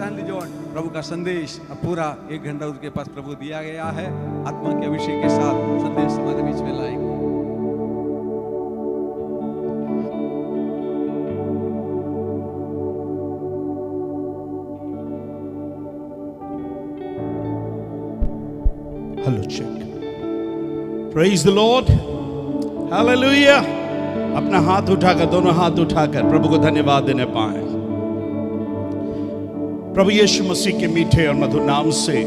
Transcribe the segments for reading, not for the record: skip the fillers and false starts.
Stanley John, प्रभु का संदेश पूरा 1 घंटा उनके पास प्रभु दिया गया है। आत्मा के अभिषेक के साथ संदेश हमारे बीच में लाएंगे। Hello check. Praise the Lord, hallelujah. अपना हाथ उठाकर, दोनों हाथ उठाकर प्रभु को धन्यवाद देने पाए। प्रभु यीशु मसीह के मीठे और मधुर नाम से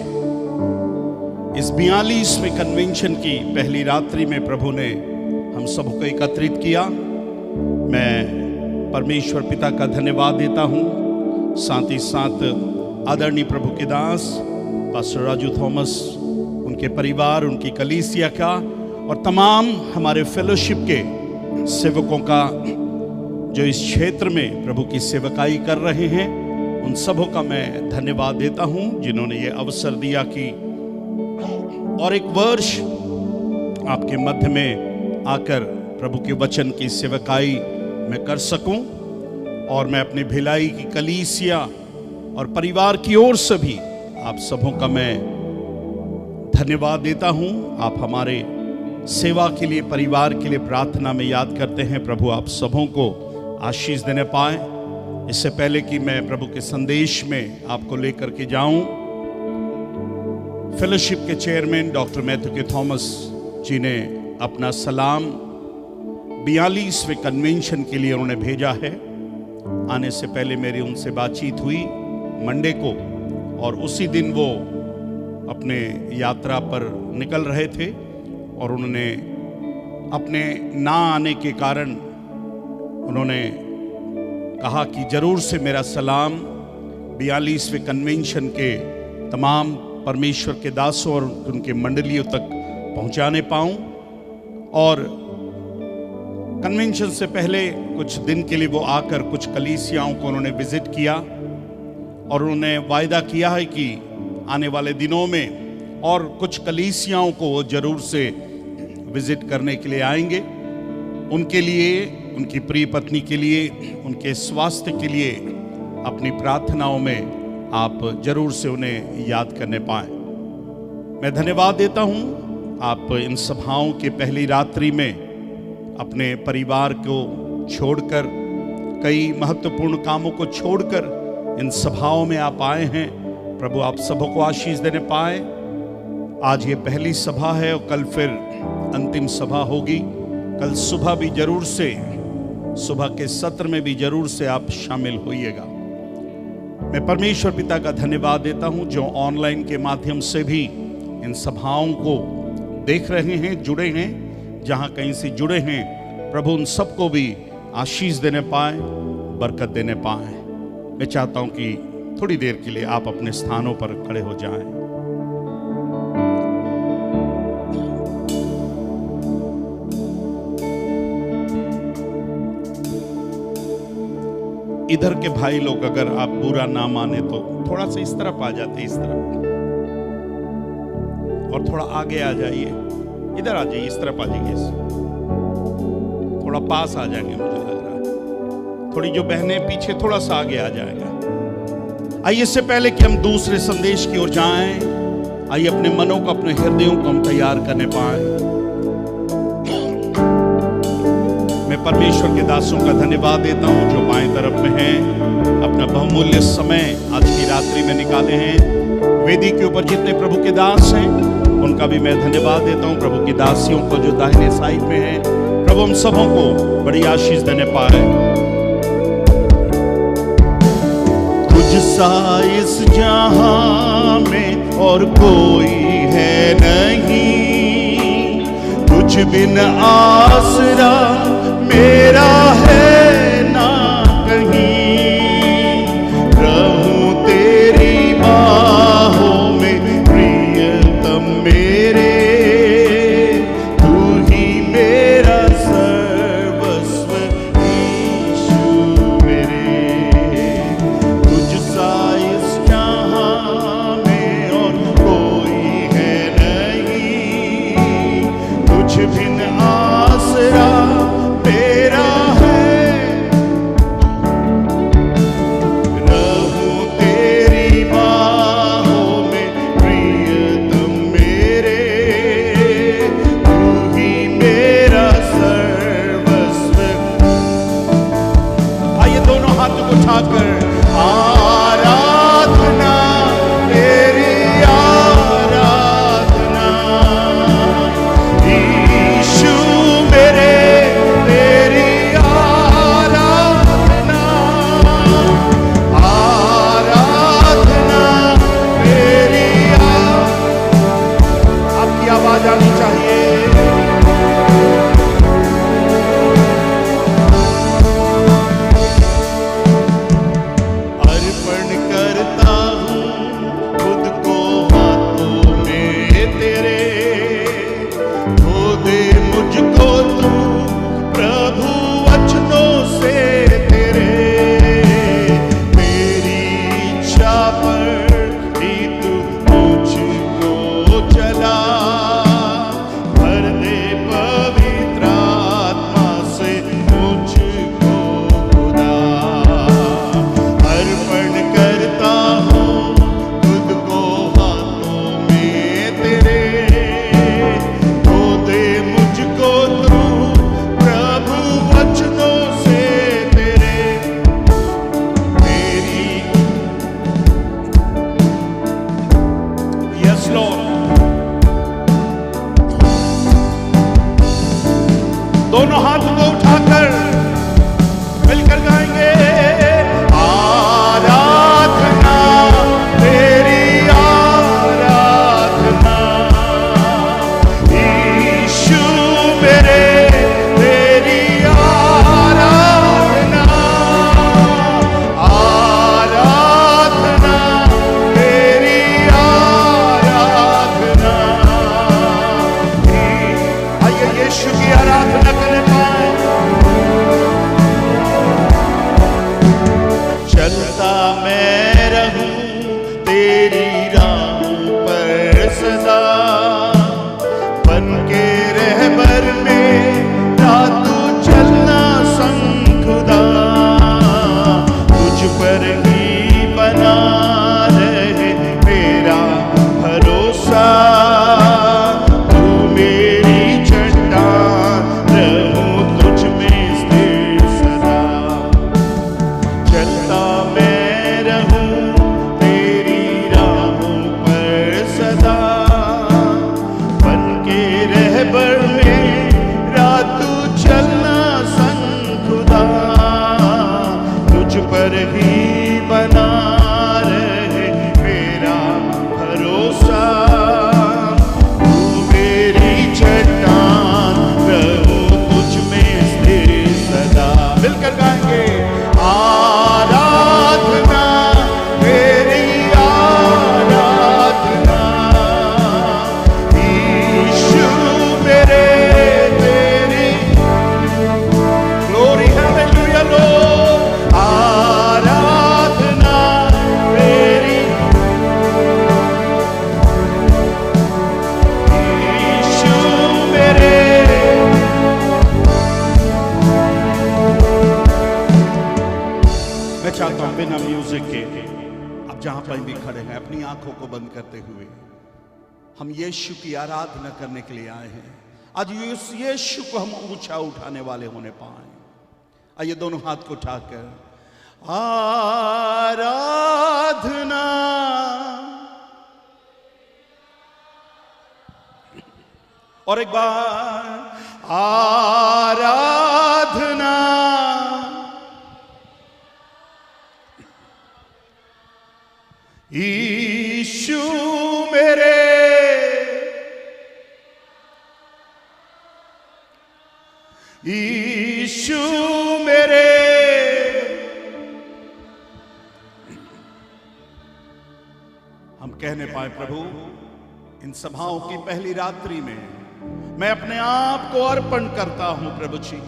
इस 42वें कन्वेंशन की पहली रात्रि में प्रभु ने हम सबको एकत्रित किया। मैं परमेश्वर पिता का धन्यवाद देता हूँ, साथ ही साथ आदरणीय प्रभु के दास पास्टर राजू थॉमस, उनके परिवार, उनकी कलीसिया का और तमाम हमारे फेलोशिप के सेवकों का जो इस क्षेत्र में प्रभु की सेवकाई कर रहे हैं, उन सबों का मैं धन्यवाद देता हूं जिन्होंने ये अवसर दिया कि और एक वर्ष आपके मध्य में आकर प्रभु के वचन की सेवकाई मैं कर सकूं। और मैं अपने भिलाई की कलीसिया और परिवार की ओर से भी आप सबों का मैं धन्यवाद देता हूं। आप हमारे सेवा के लिए, परिवार के लिए प्रार्थना में याद करते हैं। प्रभु आप सबों को आशीष देने पाए। इससे पहले कि मैं प्रभु के संदेश में आपको लेकर के जाऊं, फेलोशिप के चेयरमैन डॉक्टर मैथ्यू के थॉमस जी ने अपना सलाम 42वें कन्वेंशन के लिए उन्होंने भेजा है। आने से पहले मेरी उनसे बातचीत हुई मंडे को, और उसी दिन वो अपने यात्रा पर निकल रहे थे और उन्होंने अपने ना आने के कारण उन्होंने कहा कि जरूर से मेरा सलाम 42वें कन्वेंशन के तमाम परमेश्वर के दासों और उनके मंडलियों तक पहुंचाने पाऊं। और कन्वेंशन से पहले कुछ दिन के लिए वो आकर कुछ कलीसियाओं को उन्होंने विजिट किया और उन्होंने वायदा किया है कि आने वाले दिनों में और कुछ कलीसियाओं को वो जरूर से विजिट करने के लिए आएंगे। उनके लिए, उनकी प्रिय पत्नी के लिए, उनके स्वास्थ्य के लिए अपनी प्रार्थनाओं में आप जरूर से उन्हें याद करने पाएं। मैं धन्यवाद देता हूं। आप इन सभाओं के पहली रात्रि में अपने परिवार को छोड़कर, कई महत्वपूर्ण कामों को छोड़कर इन सभाओं में आप आए हैं। प्रभु आप सबों को आशीष देने पाए। आज ये पहली सभा है और कल फिर अंतिम सभा होगी। कल सुबह भी जरूर से, सुबह के सत्र में भी जरूर से आप शामिल होइएगा। मैं परमेश्वर पिता का धन्यवाद देता हूं जो ऑनलाइन के माध्यम से भी इन सभाओं को देख रहे हैं, जुड़े हैं, जहां कहीं से जुड़े हैं। प्रभु उन सबको भी आशीष देने पाए, बरकत देने पाए। मैं चाहता हूं कि थोड़ी देर के लिए आप अपने स्थानों पर खड़े हो जाएं। इधर के भाई लोग अगर आप बुरा ना माने तो थोड़ा सा इस तरफ आ जाते, इस तरफ, और थोड़ा आगे आ जाइए। इधर आ जाइए, इस तरफ आ जाइए, थोड़ा पास आ जाएंगे, मुझे लग रहा है। थोड़ी जो बहनें पीछे थोड़ा सा आगे आ जाएगा। आइए, इससे पहले कि हम दूसरे संदेश की ओर जाएं, आइए अपने मनों को, अपने हृदयों को हम तैयार करने पाएं। मैं परमेश्वर के दासों का धन्यवाद देता हूं जो बाएं तरफ में हैं, अपना बहुमूल्य समय आज की रात्रि में निकाले हैं। वेदी के ऊपर जितने प्रभु के दास हैं उनका भी मैं धन्यवाद देता हूं। प्रभु की दासियों को जो दाहिने साइड में हैं, प्रभु हम सबों को बड़ी आशीष देने पाए। तुझ सा इस जहां में और कोई है नहीं, तुझ बिन आसरा मेरा है ना कहीं। रहूं तेरी बाहों में प्रियतम मेरे, तू ही मेरा सर्वस्व यीशु मेरे। तुझ सा इस जहां में और कोई है नहीं, तुझ बिन आसरा चाहता हूं बिना म्यूजिक के अब जहां पर भी खड़े हैं अपनी आंखों को बंद करते हुए हम यीशु की आराधना करने के लिए आए हैं। आज यीशु को हम ऊंचा उठाने वाले होने पाए। आइए दोनों हाथ को उठाकर आराधना और एक बार आराधना यीशु मेरे यीशु मेरे हम कहने पाए प्रभु इन सभाओं की पहली रात्रि में मैं अपने आप को अर्पण करता हूं प्रभु जी।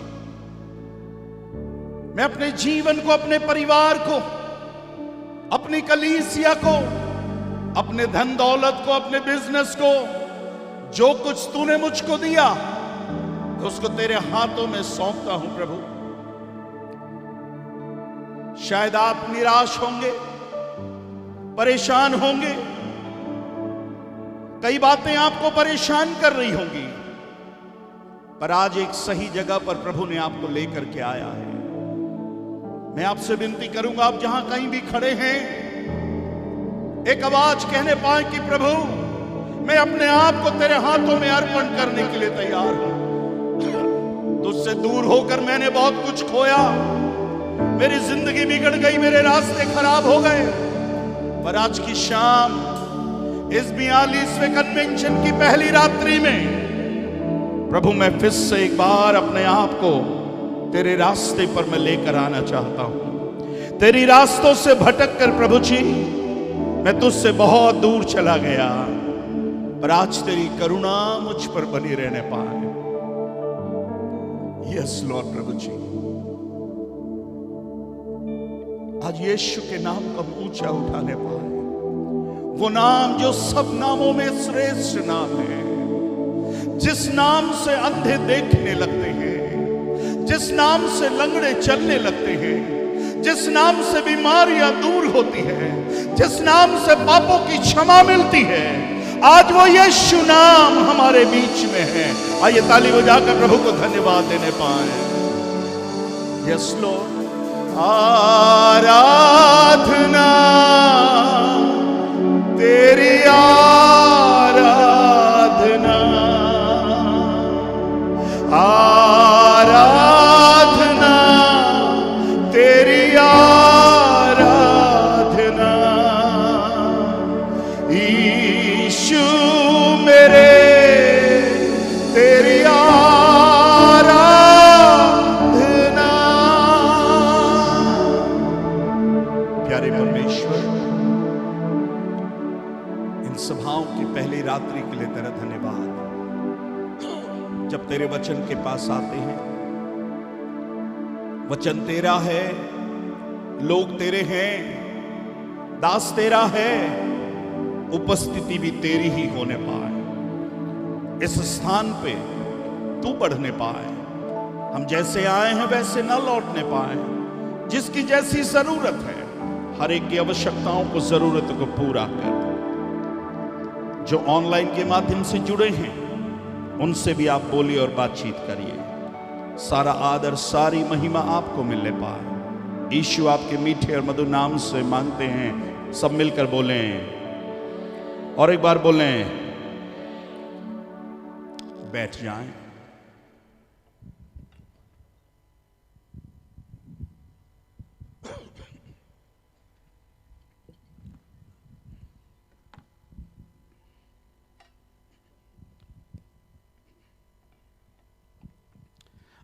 मैं अपने जीवन को, अपने परिवार को, अपनी कलीसिया को, अपने धन दौलत को, अपने बिजनेस को, जो कुछ तूने मुझको दिया उसको तेरे हाथों में सौंपता हूं प्रभु। शायद आप निराश होंगे, परेशान होंगे, कई बातें आपको परेशान कर रही होंगी, पर आज एक सही जगह पर प्रभु ने आपको लेकर के आया है। मैं आपसे विनती करूंगा आप जहां कहीं भी खड़े हैं एक आवाज कहने पाए कि प्रभु मैं अपने आप को तेरे हाथों में अर्पण करने के लिए तैयार हूं। तुझसे दूर होकर मैंने बहुत कुछ खोया, मेरी जिंदगी बिगड़ गई, मेरे रास्ते खराब हो गए, पर आज की शाम इस 42वें कन्वेंशन की पहली रात्रि में प्रभु मैं फिर से एक बार अपने आप को तेरे रास्ते पर मैं लेकर आना चाहता हूं। तेरी रास्तों से भटक कर प्रभु जी मैं तुझसे बहुत दूर चला गया, पर आज तेरी करुणा मुझ पर बनी रहने पाए। यस लॉर्ड प्रभु जी, आज यीशु के नाम को हम ऊंचा उठाने पाए। वो नाम जो सब नामों में श्रेष्ठ नाम है, जिस नाम से अंधे देखने लगते हैं, जिस नाम से लंगड़े चलने लगते हैं, जिस नाम से बीमारियां दूर होती है, जिस नाम से पापों की क्षमा मिलती है, आज वो यीशु नाम हमारे बीच में है। आइए ताली बजाकर प्रभु को धन्यवाद देने पाए। यस लॉर्ड, आराधना तेरी आराधना, आराधना तेरी आराधना यीशु मेरे तेरी आराधना। प्यारे परमेश्वर, इन सभाओं की पहली रात्रि के लिए तेरा धन्यवाद। जब तेरे वचन के पास आते हैं, वचन तेरा है, लोग तेरे हैं, दास तेरा है, उपस्थिति भी तेरी ही होने पाए। इस स्थान पे तू बढ़ने पाए, हम जैसे आए हैं वैसे ना लौटने पाए। जिसकी जैसी जरूरत है हर एक की आवश्यकताओं को, जरूरत को पूरा कर। जो ऑनलाइन के माध्यम से जुड़े हैं उनसे भी आप बोलिए और बातचीत करिए। सारा आदर, सारी महिमा आपको मिलने पाए। यीशु आपके मीठे और मधुर नाम से मांगते हैं। सब मिलकर बोलें और एक बार बोलें। बैठ जाएं।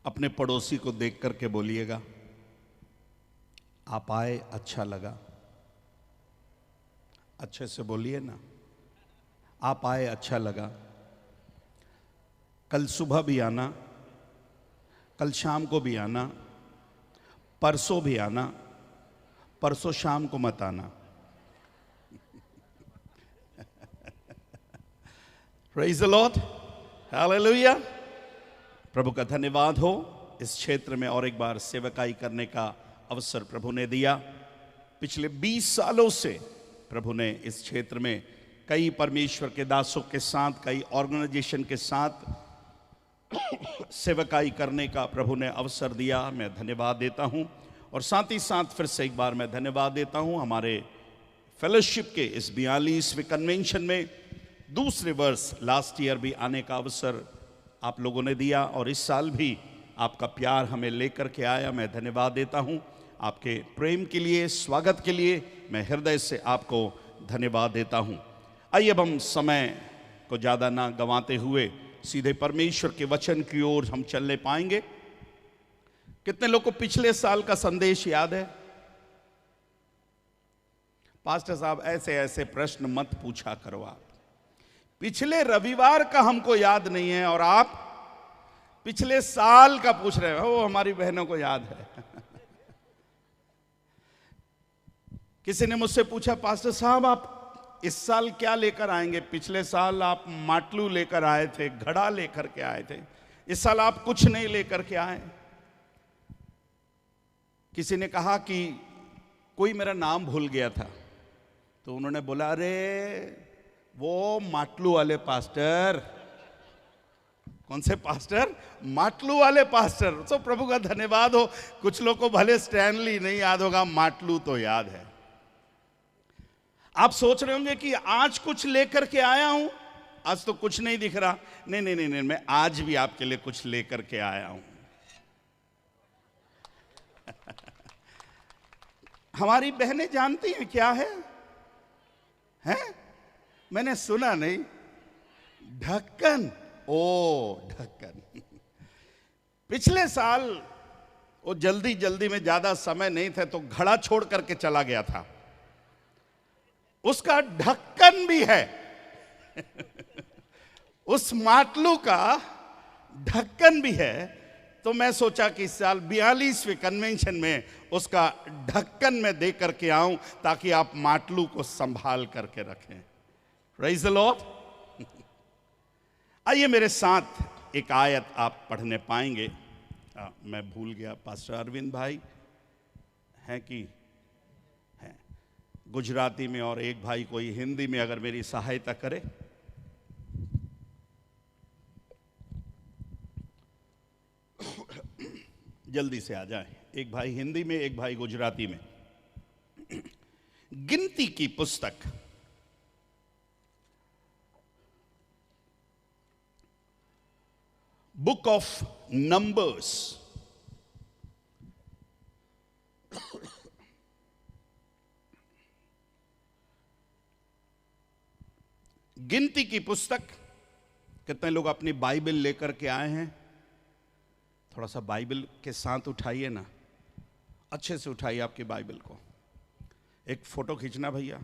अपने पड़ोसी को देख करके बोलिएगा, आप आए अच्छा लगा। अच्छे से बोलिए ना, आप आए अच्छा लगा। कल सुबह भी आना, कल शाम को भी आना, परसों भी आना, परसों शाम को मत आना। Praise the Lord, hallelujah. प्रभु का धन्यवाद हो। इस क्षेत्र में और एक बार सेवकाई करने का अवसर प्रभु ने दिया। पिछले 20 सालों से प्रभु ने इस क्षेत्र में कई परमेश्वर के दासों के साथ, कई ऑर्गेनाइजेशन के साथ सेवकाई करने का प्रभु ने अवसर दिया। मैं धन्यवाद देता हूं। और साथ ही साथ फिर से एक बार मैं धन्यवाद देता हूं हमारे फेलोशिप के इस 42वें कन्वेंशन में दूसरे वर्ष लास्ट ईयर भी आने का अवसर आप लोगों ने दिया, और इस साल भी आपका प्यार हमें लेकर के आया। मैं धन्यवाद देता हूं आपके प्रेम के लिए, स्वागत के लिए मैं हृदय से आपको धन्यवाद देता हूं। आइए अब हम समय को ज़्यादा ना गंवाते हुए सीधे परमेश्वर के वचन की ओर हम चलने पाएंगे। कितने लोग को पिछले साल का संदेश याद है? पास्टर साहब ऐसे ऐसे प्रश्न मत पूछा करो, आप पिछले रविवार का हमको याद नहीं है और आप पिछले साल का पूछ रहे हो। हमारी बहनों को याद है। किसी ने मुझसे पूछा, पास्टर साहब आप इस साल क्या लेकर आएंगे? पिछले साल आप माटलू लेकर आए थे, घड़ा लेकर के आए थे, इस साल आप कुछ नहीं लेकर के आए। किसी ने कहा कि कोई मेरा नाम भूल गया था, तो उन्होंने बोला, अरे वो माटलू वाले पास्टर। कौन से पास्टर? माटलू वाले पास्टर। तो प्रभु का धन्यवाद हो, कुछ लोग को भले स्टैनली नहीं याद होगा, माटलू तो याद है। आप सोच रहे होंगे कि आज कुछ लेकर के आया हूं, आज तो कुछ नहीं दिख रहा। नहीं नहीं नहीं, नहीं, मैं आज भी आपके लिए कुछ लेकर के आया हूं। हमारी बहनें जानती हैं क्या है? हैं? मैंने सुना नहीं। ढक्कन। ओ ढक्कन। पिछले साल वो जल्दी जल्दी में, ज्यादा समय नहीं था, तो घड़ा छोड़ करके चला गया था। उसका ढक्कन भी है। उस माटलू का ढक्कन भी है। तो मैं सोचा कि इस साल 42वें कन्वेंशन में उसका ढक्कन में दे करके आऊं, ताकि आप माटलू को संभाल करके रखें। Praise the Lord. आइए मेरे साथ एक आयत आप पढ़ने पाएंगे। मैं भूल गया, पास्टर अरविंद भाई हैं कि हैं गुजराती में, और एक भाई कोई हिंदी में अगर मेरी सहायता करे। जल्दी से आ जाए। एक भाई हिंदी में, एक भाई गुजराती में। गिनती की पुस्तक बुक ऑफ नंबर्स, गिनती की पुस्तक। कितने लोग अपनी बाइबल लेकर के आए हैं? थोड़ा सा बाइबल के साथ उठाइए ना, अच्छे से उठाइए आपकी बाइबल को। एक फोटो खींचना भैया।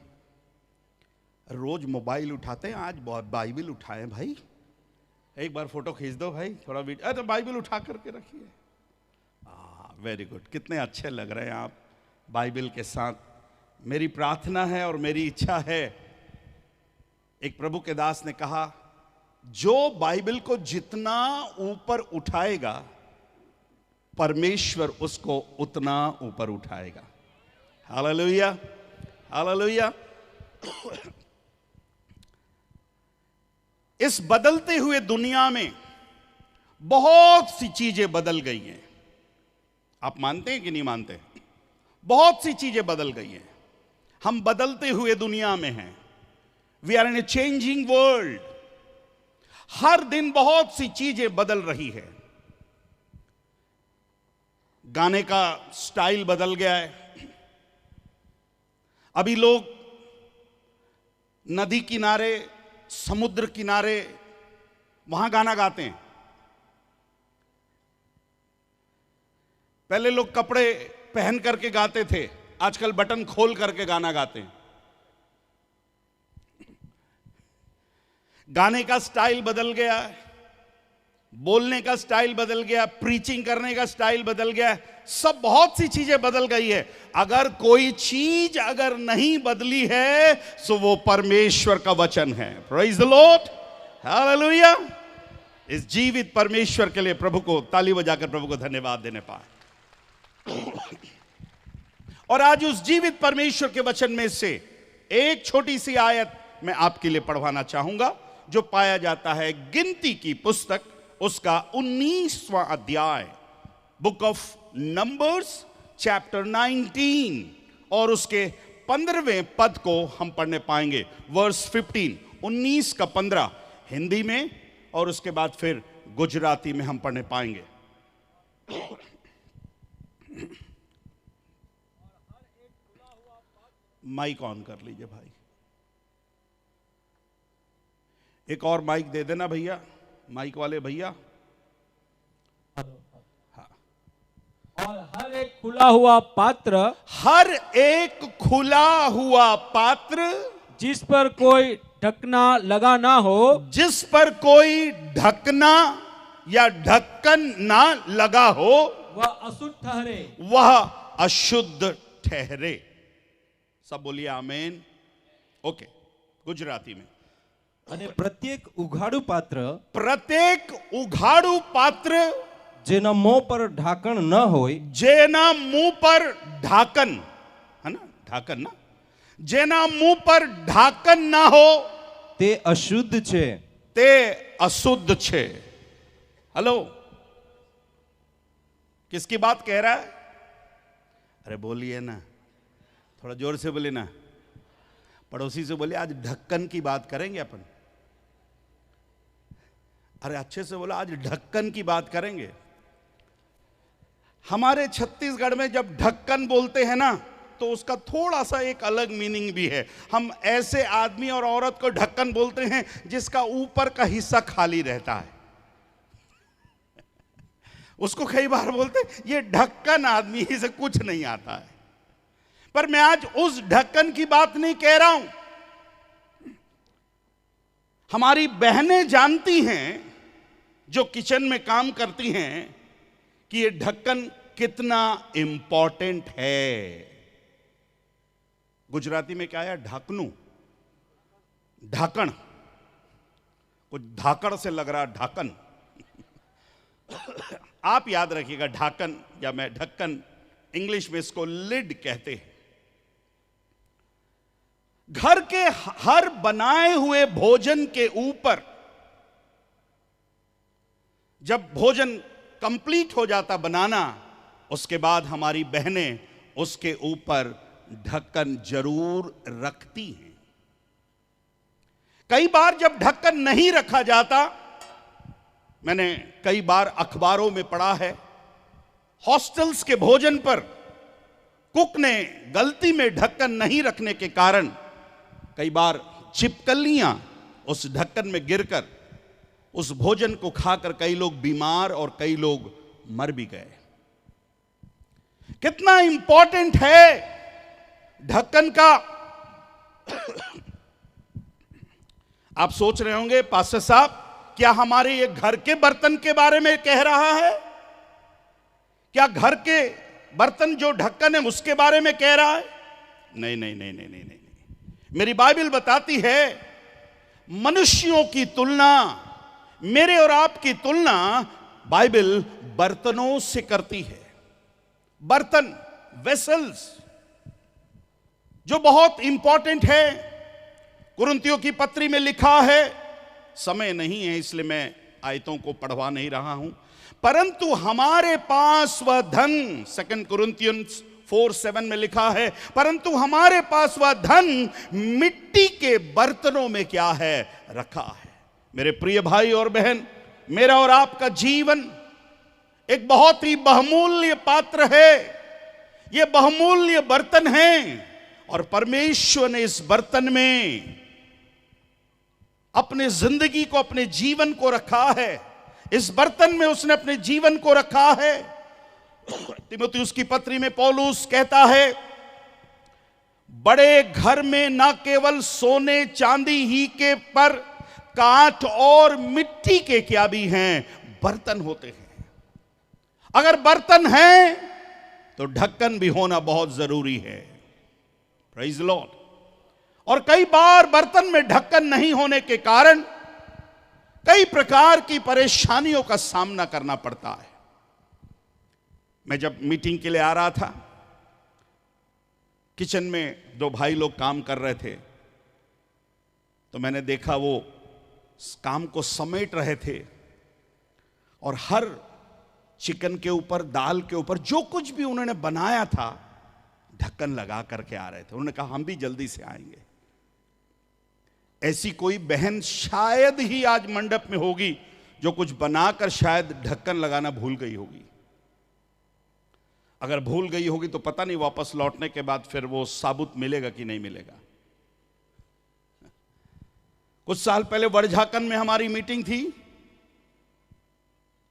रोज मोबाइल उठाते हैं, आज बाइबल उठाएं भाई। एक बार फोटो खींच दो भाई, थोड़ा वीडियो। अरे बाइबल उठा करके रखिए। वेरी गुड, कितने अच्छे लग रहे हैं आप बाइबल के साथ। मेरी प्रार्थना है और मेरी इच्छा है, एक प्रभु के दास ने कहा, जो बाइबल को जितना ऊपर उठाएगा, परमेश्वर उसको उतना ऊपर उठाएगा। Hallelujah, hallelujah. इस बदलते हुए दुनिया में बहुत सी चीजें बदल गई हैं। आप मानते हैं कि नहीं मानते? बहुत सी चीजें बदल गई हैं। हम बदलते हुए दुनिया में हैं। We are in a changing world. हर दिन बहुत सी चीजें बदल रही है। गाने का स्टाइल बदल गया है। अभी लोग नदी किनारे, समुद्र किनारे, वहां गाना गाते हैं। पहले लोग कपड़े पहन करके गाते थे, आजकल बटन खोल करके गाना गाते हैं। गाने का स्टाइल बदल गया है, बोलने का स्टाइल बदल गया, प्रीचिंग करने का स्टाइल बदल गया, सब बहुत सी चीजें बदल गई है। अगर कोई चीज अगर नहीं बदली है तो वो परमेश्वर का वचन है। Praise the Lord, hallelujah. इस जीवित परमेश्वर के लिए प्रभु को ताली बजाकर प्रभु को धन्यवाद देने पाए। और आज उस जीवित परमेश्वर के वचन में से एक छोटी सी आयत मैं आपके लिए पढ़वाना चाहूंगा, जो पाया जाता है गिनती की पुस्तक उसका 19वां अध्याय, बुक ऑफ नंबर्स चैप्टर 19 और उसके 15वें पद को हम पढ़ने पाएंगे। वर्स 15, 19 का 15 हिंदी में और उसके बाद फिर गुजराती में हम पढ़ने पाएंगे। माइक ऑन कर लीजिए भाई, एक और माइक दे देना भैया, माइक वाले भैया। और हर एक खुला हुआ पात्र, हर एक खुला हुआ पात्र जिस पर कोई ढकना लगा ना हो, जिस पर कोई ढकना या ढक्कन ना लगा हो, वह अशुद्ध ठहरे। वह अशुद्ध ठहरे। सब बोलिए आमेन। ओके, गुजराती में। અને પ્રત્યેક ઉઘાડું પાત્ર प्रत्येक उघाड़ू पात्र જેના મોં પર ઢાંકણ ન હોય, जेना मुंह पर ढाकन, है ना, ढाकन ना, जेना मुंह पर ढाकन ना हो તે અશુદ્ધ છે। ते अशुद्ध छे। हेलो, किसकी बात कह रहा है? अरे बोलिए ना, थोड़ा जोर से बोलिए ना, पड़ोसी से बोलिए आज ढक्कन की बात करेंगे अपन। अरे अच्छे से बोला, आज ढक्कन की बात करेंगे। हमारे छत्तीसगढ़ में जब ढक्कन बोलते हैं ना, तो उसका थोड़ा सा एक अलग मीनिंग भी है। हम ऐसे आदमी और औरत को ढक्कन बोलते हैं जिसका ऊपर का हिस्सा खाली रहता है, उसको कई बार बोलते ये ढक्कन आदमी, ही से कुछ नहीं आता है। पर मैं आज उस ढक्कन की बात नहीं कह रहा हूं। हमारी बहनें जानती हैं जो किचन में काम करती हैं कि ये ढक्कन कितना इंपॉर्टेंट है। गुजराती में क्या है? ढाकनू, ढाकन, कुछ धाकड़ से लग रहा ढाकन। आप याद रखिएगा, ढाकन या मैं ढक्कन, इंग्लिश में इसको लिड कहते हैं। घर के हर बनाए हुए भोजन के ऊपर जब भोजन कंप्लीट हो जाता बनाना, उसके बाद हमारी बहनें उसके ऊपर ढक्कन जरूर रखती हैं। कई बार जब ढक्कन नहीं रखा जाता, मैंने कई बार अखबारों में पढ़ा है, हॉस्टल्स के भोजन पर कुक ने गलती में ढक्कन नहीं रखने के कारण कई बार छिपकलियां उस ढक्कन में गिरकर उस भोजन को खाकर कई लोग बीमार और कई लोग मर भी गए। कितना इंपॉर्टेंट है ढक्कन का। आप सोच रहे होंगे पास्टर साहब, क्या हमारे ये घर के बर्तन के बारे में कह रहा है? क्या घर के बर्तन जो ढक्कन है उसके बारे में कह रहा है? नहीं नहीं नहीं नहीं नहीं नहीं। मेरी बाइबल बताती है मनुष्यों की तुलना, मेरे और आपकी तुलना बाइबल बर्तनों से करती है। बर्तन, वेसल्स, जो बहुत इंपॉर्टेंट है। कुरिन्थियों की पत्री में लिखा है, समय नहीं है इसलिए मैं आयतों को पढ़वा नहीं रहा हूं, परंतु हमारे पास वह धन, 2 कुरिन्थियंस 4:7 में लिखा है, परंतु हमारे पास वह धन मिट्टी के बर्तनों में क्या है? रखा है। मेरे प्रिय भाई और बहन, मेरा और आपका जीवन एक बहुत ही बहुमूल्य पात्र है। यह बहुमूल्य बर्तन है और परमेश्वर ने इस बर्तन में अपने जिंदगी को, अपने जीवन को रखा है। इस बर्तन में उसने अपने जीवन को रखा है। तीमुथियुस की पत्री में पौलुस कहता है, बड़े घर में ना केवल सोने चांदी ही के पर काठ और मिट्टी के क्या भी हैं, बर्तन होते हैं। अगर बर्तन है तो ढक्कन भी होना बहुत जरूरी है। Praise Lord. और कई बार बर्तन में ढक्कन नहीं होने के कारण कई प्रकार की परेशानियों का सामना करना पड़ता है। मैं जब मीटिंग के लिए आ रहा था किचन में दो भाई लोग काम कर रहे थे, तो मैंने देखा वो काम को समेट रहे थे और हर चिकन के ऊपर, दाल के ऊपर, जो कुछ भी उन्होंने बनाया था ढक्कन लगा करके आ रहे थे। उन्होंने कहा हम भी जल्दी से आएंगे। ऐसी कोई बहन शायद ही आज मंडप में होगी जो कुछ बनाकर शायद ढक्कन लगाना भूल गई होगी। अगर भूल गई होगी तो पता नहीं वापस लौटने के बाद फिर वो साबुत मिलेगा कि नहीं मिलेगा। कुछ साल पहले वर्झाकन में हमारी मीटिंग थी।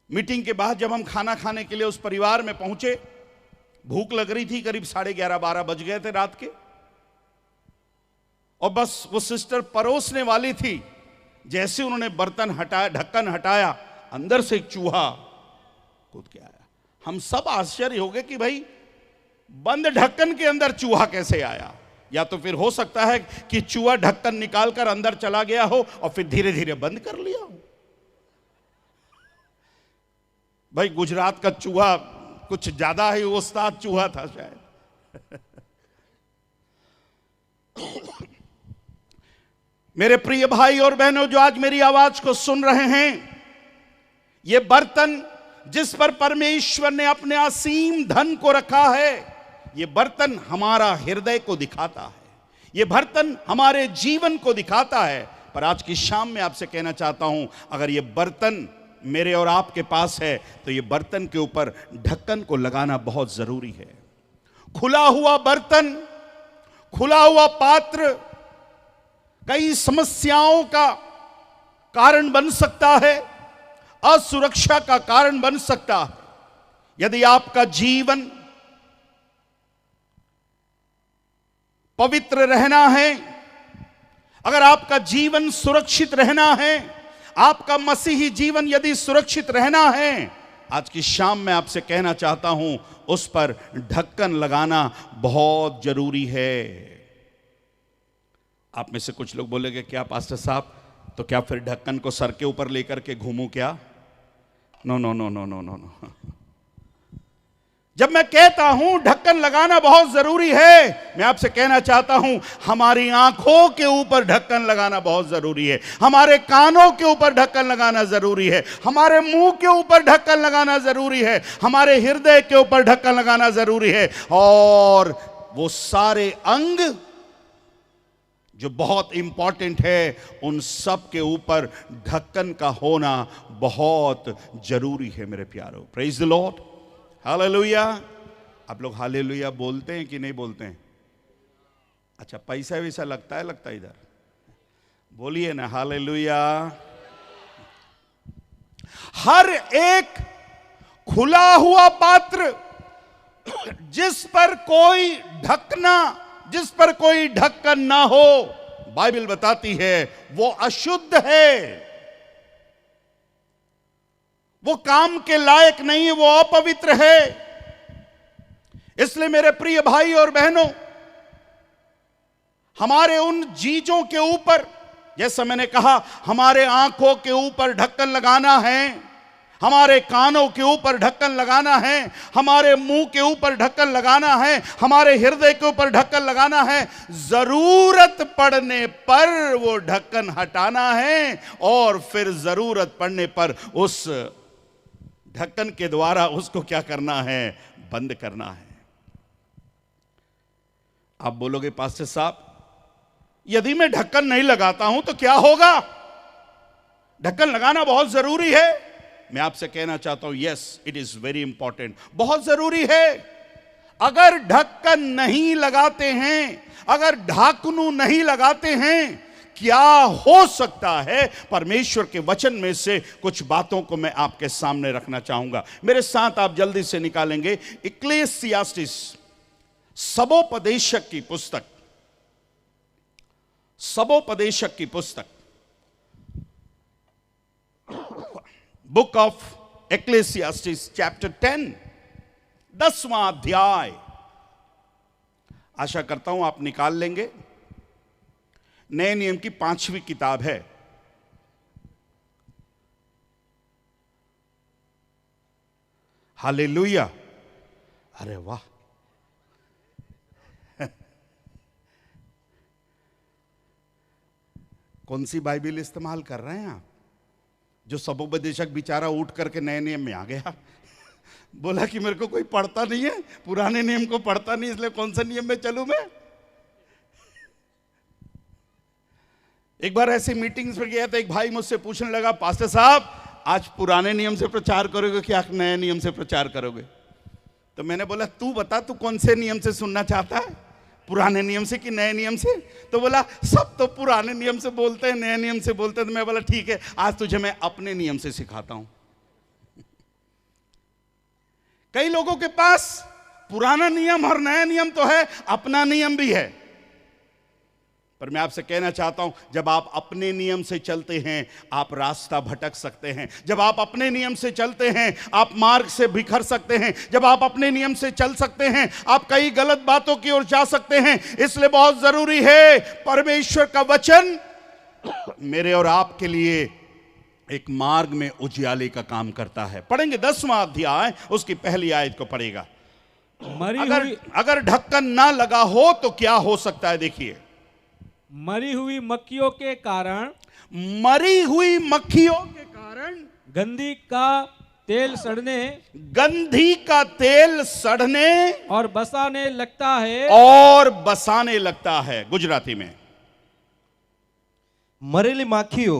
मीटिंग के बाद जब हम खाना खाने के लिए उस परिवार में पहुंचे, भूख लग रही थी, करीब 11:30-12 बज गए थे रात के, और बस वो सिस्टर परोसने वाली थी। जैसे उन्होंने बर्तन हटाया, ढक्कन हटाया, अंदर से एक चूहा कूद के आया। हम सब आश्चर्य हो गए कि भाई बंद ढक्कन के अंदर चूहा कैसे आया। या तो फिर हो सकता है कि चूहा ढक्कन निकालकर अंदर चला गया हो और फिर धीरे धीरे बंद कर लिया हो। भाई गुजरात का चूहा कुछ ज्यादा ही उस्ताद चूहा था शायद। मेरे प्रिय भाई और बहनों जो आज मेरी आवाज को सुन रहे हैं, ये बर्तन जिस पर परमेश्वर ने अपने असीम धन को रखा है, ये बर्तन हमारा हृदय को दिखाता है, ये बर्तन हमारे जीवन को दिखाता है। पर आज की शाम में आपसे कहना चाहता हूं, अगर ये बर्तन मेरे और आपके पास है तो ये बर्तन के ऊपर ढक्कन को लगाना बहुत जरूरी है। खुला हुआ बर्तन, खुला हुआ पात्र कई समस्याओं का कारण बन सकता है, असुरक्षा का कारण बन सकता है। यदि आपका जीवन पवित्र रहना है, अगर आपका जीवन सुरक्षित रहना है, आपका मसीही जीवन यदि सुरक्षित रहना है, आज की शाम में आपसे कहना चाहता हूं, उस पर ढक्कन लगाना बहुत जरूरी है। आप में से कुछ लोग बोलेंगे क्या पास्टर साहब, तो क्या फिर ढक्कन को सर के ऊपर लेकर के घूमूं क्या? No no no no no no no. जब मैं कहता हूं ढक्कन लगाना बहुत जरूरी है, मैं आपसे कहना चाहता हूं हमारी आंखों के ऊपर ढक्कन लगाना बहुत जरूरी है, हमारे कानों के ऊपर ढक्कन लगाना जरूरी है, हमारे मुंह के ऊपर ढक्कन लगाना जरूरी है, हमारे हृदय के ऊपर ढक्कन लगाना जरूरी है। और वो सारे अंग जो बहुत इंपॉर्टेंट है, उन सब के ऊपर ढक्कन का होना बहुत जरूरी है मेरे प्यारों। Praise the Lord, hallelujah. आप लोग हालेलुया बोलते हैं कि नहीं बोलते हैं? अच्छा, पैसा वैसा लगता है? लगता है इधर, बोलिए ना हालेलुया। हर एक खुला हुआ पात्र जिस पर कोई ढक्कन ना हो, बाइबल बताती है वो अशुद्ध है, वो काम के लायक नहीं है, वो अपवित्र है। इसलिए मेरे प्रिय भाई और बहनों, हमारे उन चीजों के ऊपर, जैसा मैंने कहा, हमारे आंखों के ऊपर ढक्कन लगाना है, हमारे कानों के ऊपर ढक्कन लगाना है, हमारे मुंह के ऊपर ढक्कन लगाना है, हमारे हृदय के ऊपर ढक्कन लगाना है। जरूरत पड़ने पर वो ढक्कन हटाना है और फिर जरूरत पड़ने पर उस ढक्कन के द्वारा उसको क्या करना है? बंद करना है। आप बोलोगे पास्टर साहब, यदि मैं ढक्कन नहीं लगाता हूं तो क्या होगा? ढक्कन लगाना बहुत जरूरी है। मैं आपसे कहना चाहता हूं, yes, it is very important, बहुत जरूरी है। अगर ढक्कन नहीं लगाते हैं, अगर ढाकनू नहीं लगाते हैं, क्या हो सकता है? परमेश्वर के वचन में से कुछ बातों को मैं आपके सामने रखना चाहूंगा। मेरे साथ आप जल्दी से निकालेंगे इक्लेसियास्टिस, सबोपदेशक की पुस्तक, सबोपदेशक की पुस्तक, बुक ऑफ एक्लेसियास्टिस चैप्टर 10, 10वां अध्याय। आशा करता हूं आप निकाल लेंगे। नए नियम की 5वीं किताब है। हालेलुया, अरे वाह। कौन सी बाइबल इस्तेमाल कर रहे हैं आप? जो सबोपदेशक बेचारा उठ करके नए नियम में आ गया, बोला कि मेरे को कोई पढ़ता नहीं है, पुराने नियम को पढ़ता नहीं, इसलिए कौन सा नियम में चलूं मैं। एक बार ऐसे मीटिंग्स में गया तो एक भाई मुझसे पूछने लगा, पास्टर साहब आज पुराने नियम से प्रचार करोगे कि आप नए नियम से प्रचार करोगे? तो मैंने बोला तू बता, तू कौन से नियम से सुनना चाहता है, पुराने नियम से कि नए नियम से? तो बोला सब तो पुराने नियम से बोलते हैं, नए नियम से बोलते हैं। तो मैं बोला ठीक है, आज तुझे मैं अपने नियम से सिखाता हूं। कई लोगों के पास पुराना नियम और नया नियम तो है, अपना नियम भी है। पर मैं आपसे कहना चाहता हूं, जब आप अपने नियम से चलते हैं आप रास्ता भटक सकते हैं। जब आप अपने नियम से चलते हैं आप मार्ग से बिखर सकते हैं। जब आप अपने नियम से चल सकते हैं आप कई गलत बातों की ओर जा सकते हैं। इसलिए बहुत जरूरी है, परमेश्वर का वचन मेरे और आपके लिए एक मार्ग में उजियाले का काम करता है। पढ़ेंगे 10वां अध्याय, उसकी पहली आयत को पढ़ेगा। अगर ढक्कन ना लगा हो तो क्या हो सकता है? देखिए, मरी हुई मक्खियों के कारण, मरी हुई मक्खियों के कारण गंधी का तेल सड़ने, गंधी का तेल सड़ने और बसाने लगता है, और बसाने लगता है। गुजराती में મરેલી માખીઓ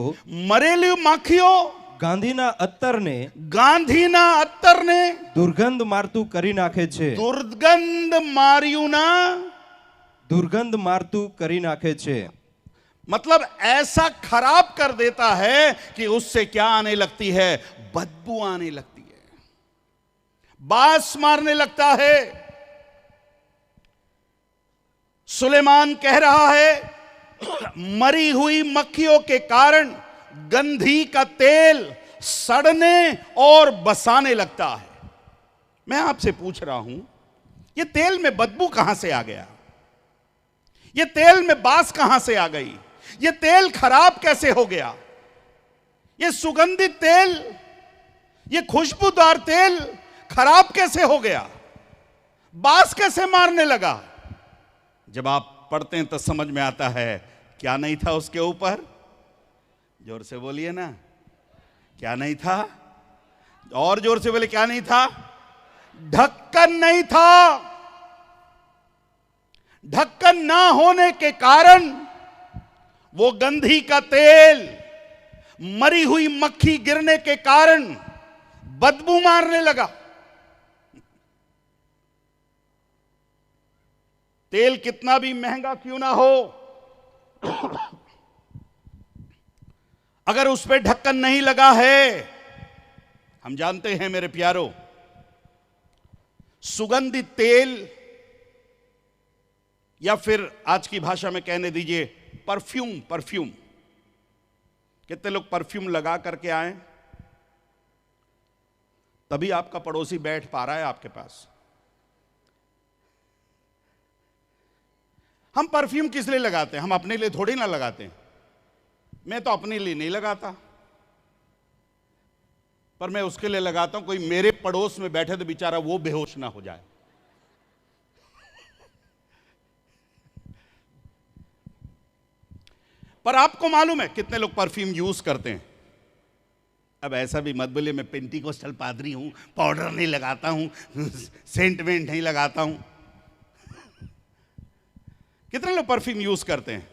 मरेली माखियों ગાંધીના અત્તરને ગાંધીના અત્તરને દુર્ગંધ મારતું કરી નાખે છે. दुर्गंध मार्यूं કરી નાખે છે. मतलब ऐसा खराब कर देता है कि उससे क्या आने लगती है? बदबू आने लगती है, बास मारने लगता है। सुलेमान कह रहा है मरी हुई मक्खियों के कारण गंधी का तेल सड़ने और बसाने लगता है। मैं आपसे पूछ रहा हूं, ये तेल में बदबू कहां से आ गया? ये तेल में बास कहां से आ गई? ये तेल खराब कैसे हो गया? ये सुगंधित तेल, ये खुशबूदार तेल खराब कैसे हो गया? बास कैसे मारने लगा? जब आप पढ़ते हैं तो समझ में आता है क्या नहीं था उसके ऊपर। जोर से बोलिए ना, क्या नहीं था? और जोर से बोले, क्या नहीं था? ढक्कन नहीं था। ढक्कन ना होने के कारण वो गंधी का तेल मरी हुई मक्खी गिरने के कारण बदबू मारने लगा। तेल कितना भी महंगा क्यों ना हो, अगर उस पर ढक्कन नहीं लगा है, हम जानते हैं मेरे प्यारों, सुगंधित तेल या फिर आज की भाषा में कहने दीजिए परफ्यूम। कितने लोग परफ्यूम लगा करके आए तभी आपका पड़ोसी बैठ पा रहा है आपके पास? हम परफ्यूम किस लिए लगाते हैं? हम अपने लिए थोड़ी ना लगाते हैं। मैं तो अपने लिए नहीं लगाता, पर मैं उसके लिए लगाता हूं कोई मेरे पड़ोस में बैठे तो बेचारा वो बेहोश ना हो जाए। पर आपको मालूम है कितने लोग परफ्यूम यूज करते हैं? अब ऐसा भी मत बोलिए मैं पेंटिकोस्टल पादरी हूं, पाउडर नहीं लगाता हूं, सेंट वेंट नहीं लगाता हूं। कितने लोग परफ्यूम यूज करते हैं?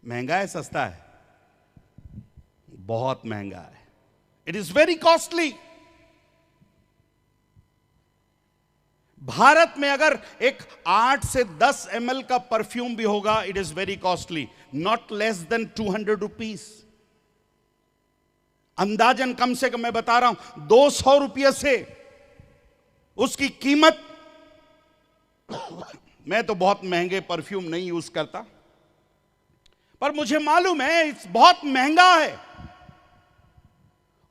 महंगा है, सस्ता है? बहुत महंगा है। It is very costly. Bharat में अगर एक 8 से 10 ml का परफ्यूम भी होगा, it is very costly, not less than 200 rupees. अंदाजन कम से कम मैं बता रहा हूं 200 रुपये से उसकी कीमत। मैं तो बहुत महंगे परफ्यूम नहीं यूज करता, पर मुझे मालूम है बहुत महंगा है।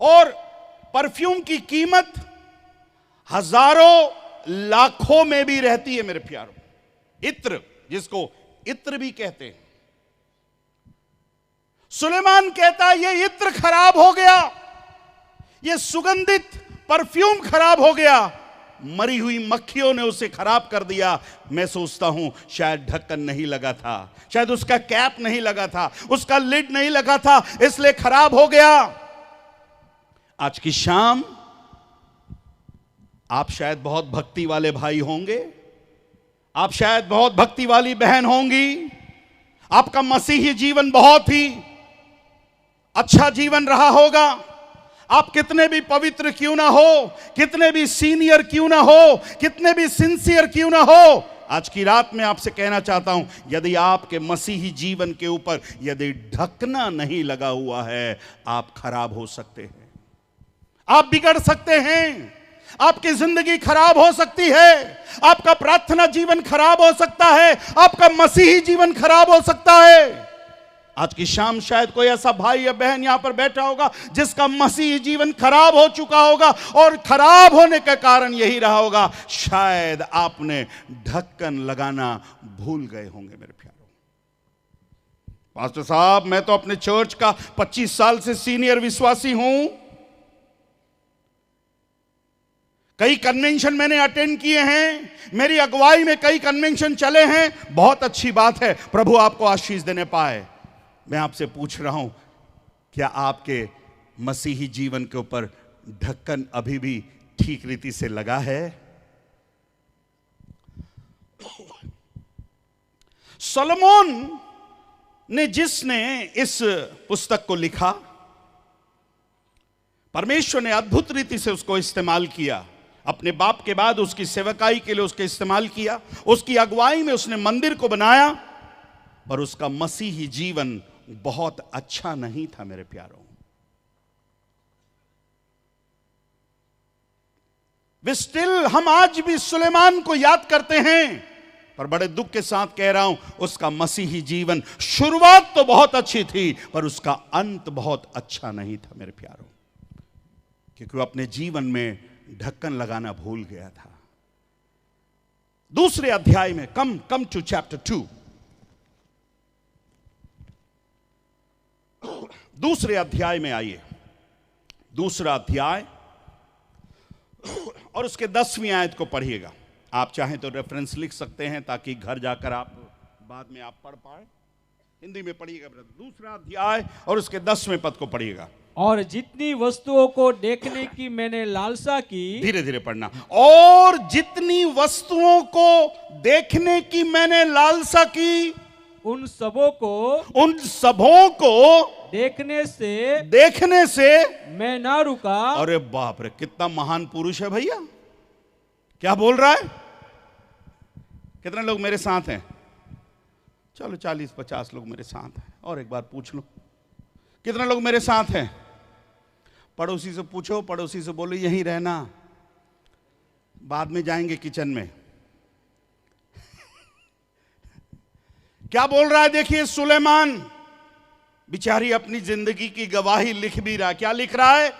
और परफ्यूम की कीमत हजारों लाखों में भी रहती है मेरे प्यारों। इत्र, जिसको इत्र भी कहते हैं, सुलेमान कहता है ये इत्र खराब हो गया, ये सुगंधित परफ्यूम खराब हो गया, मरी हुई मक्खियों ने उसे खराब कर दिया। मैं सोचता हूं शायद ढक्कन नहीं लगा था, शायद उसका कैप नहीं लगा था, उसका लिड नहीं लगा था, इसलिए खराब हो गया। आज की शाम आप शायद बहुत भक्ति वाले भाई होंगे, आप शायद बहुत भक्ति वाली बहन होंगी, आपका मसीही जीवन बहुत ही अच्छा जीवन रहा होगा। आप कितने भी पवित्र क्यों ना हो, कितने भी सीनियर क्यों ना हो, कितने भी सिंसियर क्यों ना हो, आज की रात में आपसे कहना चाहता हूं, यदि आपके मसीही जीवन के ऊपर यदि ढकना नहीं लगा हुआ है, आप खराब हो सकते हैं, आप बिगड़ सकते हैं, आपकी जिंदगी खराब हो सकती है, आपका प्रार्थना जीवन खराब हो सकता है, आपका मसीही जीवन खराब हो सकता है। आज की शाम शायद कोई ऐसा भाई या बहन यहां पर बैठा होगा जिसका मसीही जीवन खराब हो चुका होगा, और खराब होने का कारण यही रहा होगा, शायद आपने ढक्कन लगाना भूल गए होंगे। मेरे प्यारों, पास्टर साहब मैं तो अपने चर्च का 25 साल से सीनियर विश्वासी हूं, कई कन्वेंशन मैंने अटेंड किए हैं, मेरी अगुवाई में कई कन्वेंशन चले हैं, बहुत अच्छी बात है, प्रभु आपको आशीष देने पाए। मैं आपसे पूछ रहा हूं, क्या आपके मसीही जीवन के ऊपर ढक्कन अभी भी ठीक रीति से लगा है? सोलोमन ने, जिसने इस पुस्तक को लिखा, परमेश्वर ने अद्भुत रीति से उसको इस्तेमाल किया, अपने बाप के बाद उसकी सेवकाई के लिए उसके इस्तेमाल किया, उसकी अगुवाई में उसने मंदिर को बनाया, पर उसका मसीही जीवन बहुत अच्छा नहीं था। मेरे प्यारों, वे स्टिल, हम आज भी सुलेमान को याद करते हैं, पर बड़े दुख के साथ कह रहा हूं, उसका मसीही जीवन शुरुआत तो बहुत अच्छी थी, पर उसका अंत बहुत अच्छा नहीं था। मेरे प्यारों, क्योंकि वो अपने जीवन में ढक्कन लगाना भूल गया था। दूसरे अध्याय में, कम टू चैप्टर 2, दूसरे अध्याय में आइए, दूसरा अध्याय और उसके 10वीं आयत को पढ़िएगा। आप चाहें तो रेफरेंस लिख सकते हैं ताकि घर जाकर आप बाद में आप पढ़ पाए। हिंदी में पढ़िएगा, दूसरा अध्याय और उसके 10वें पद को पढ़िएगा। और जितनी वस्तुओं को देखने की मैंने लालसा की, धीरे धीरे पढ़ना, और जितनी वस्तुओं को देखने की मैंने लालसा की, उन सबों को देखने से मैं ना रुका। अरे बाप रे, कितना महान पुरुष है भैया, क्या बोल रहा है? कितने लोग मेरे साथ हैं? चलो 40-50 लोग मेरे साथ हैं, और एक बार पूछ लो, कितने लोग मेरे साथ हैं? पड़ोसी से पूछो, पड़ोसी से बोलो यहीं रहना, बाद में जाएंगे किचन में। क्या बोल रहा है? देखिए, सुलेमान बिचारी अपनी जिंदगी की गवाही लिख भी रहा। क्या लिख रहा है?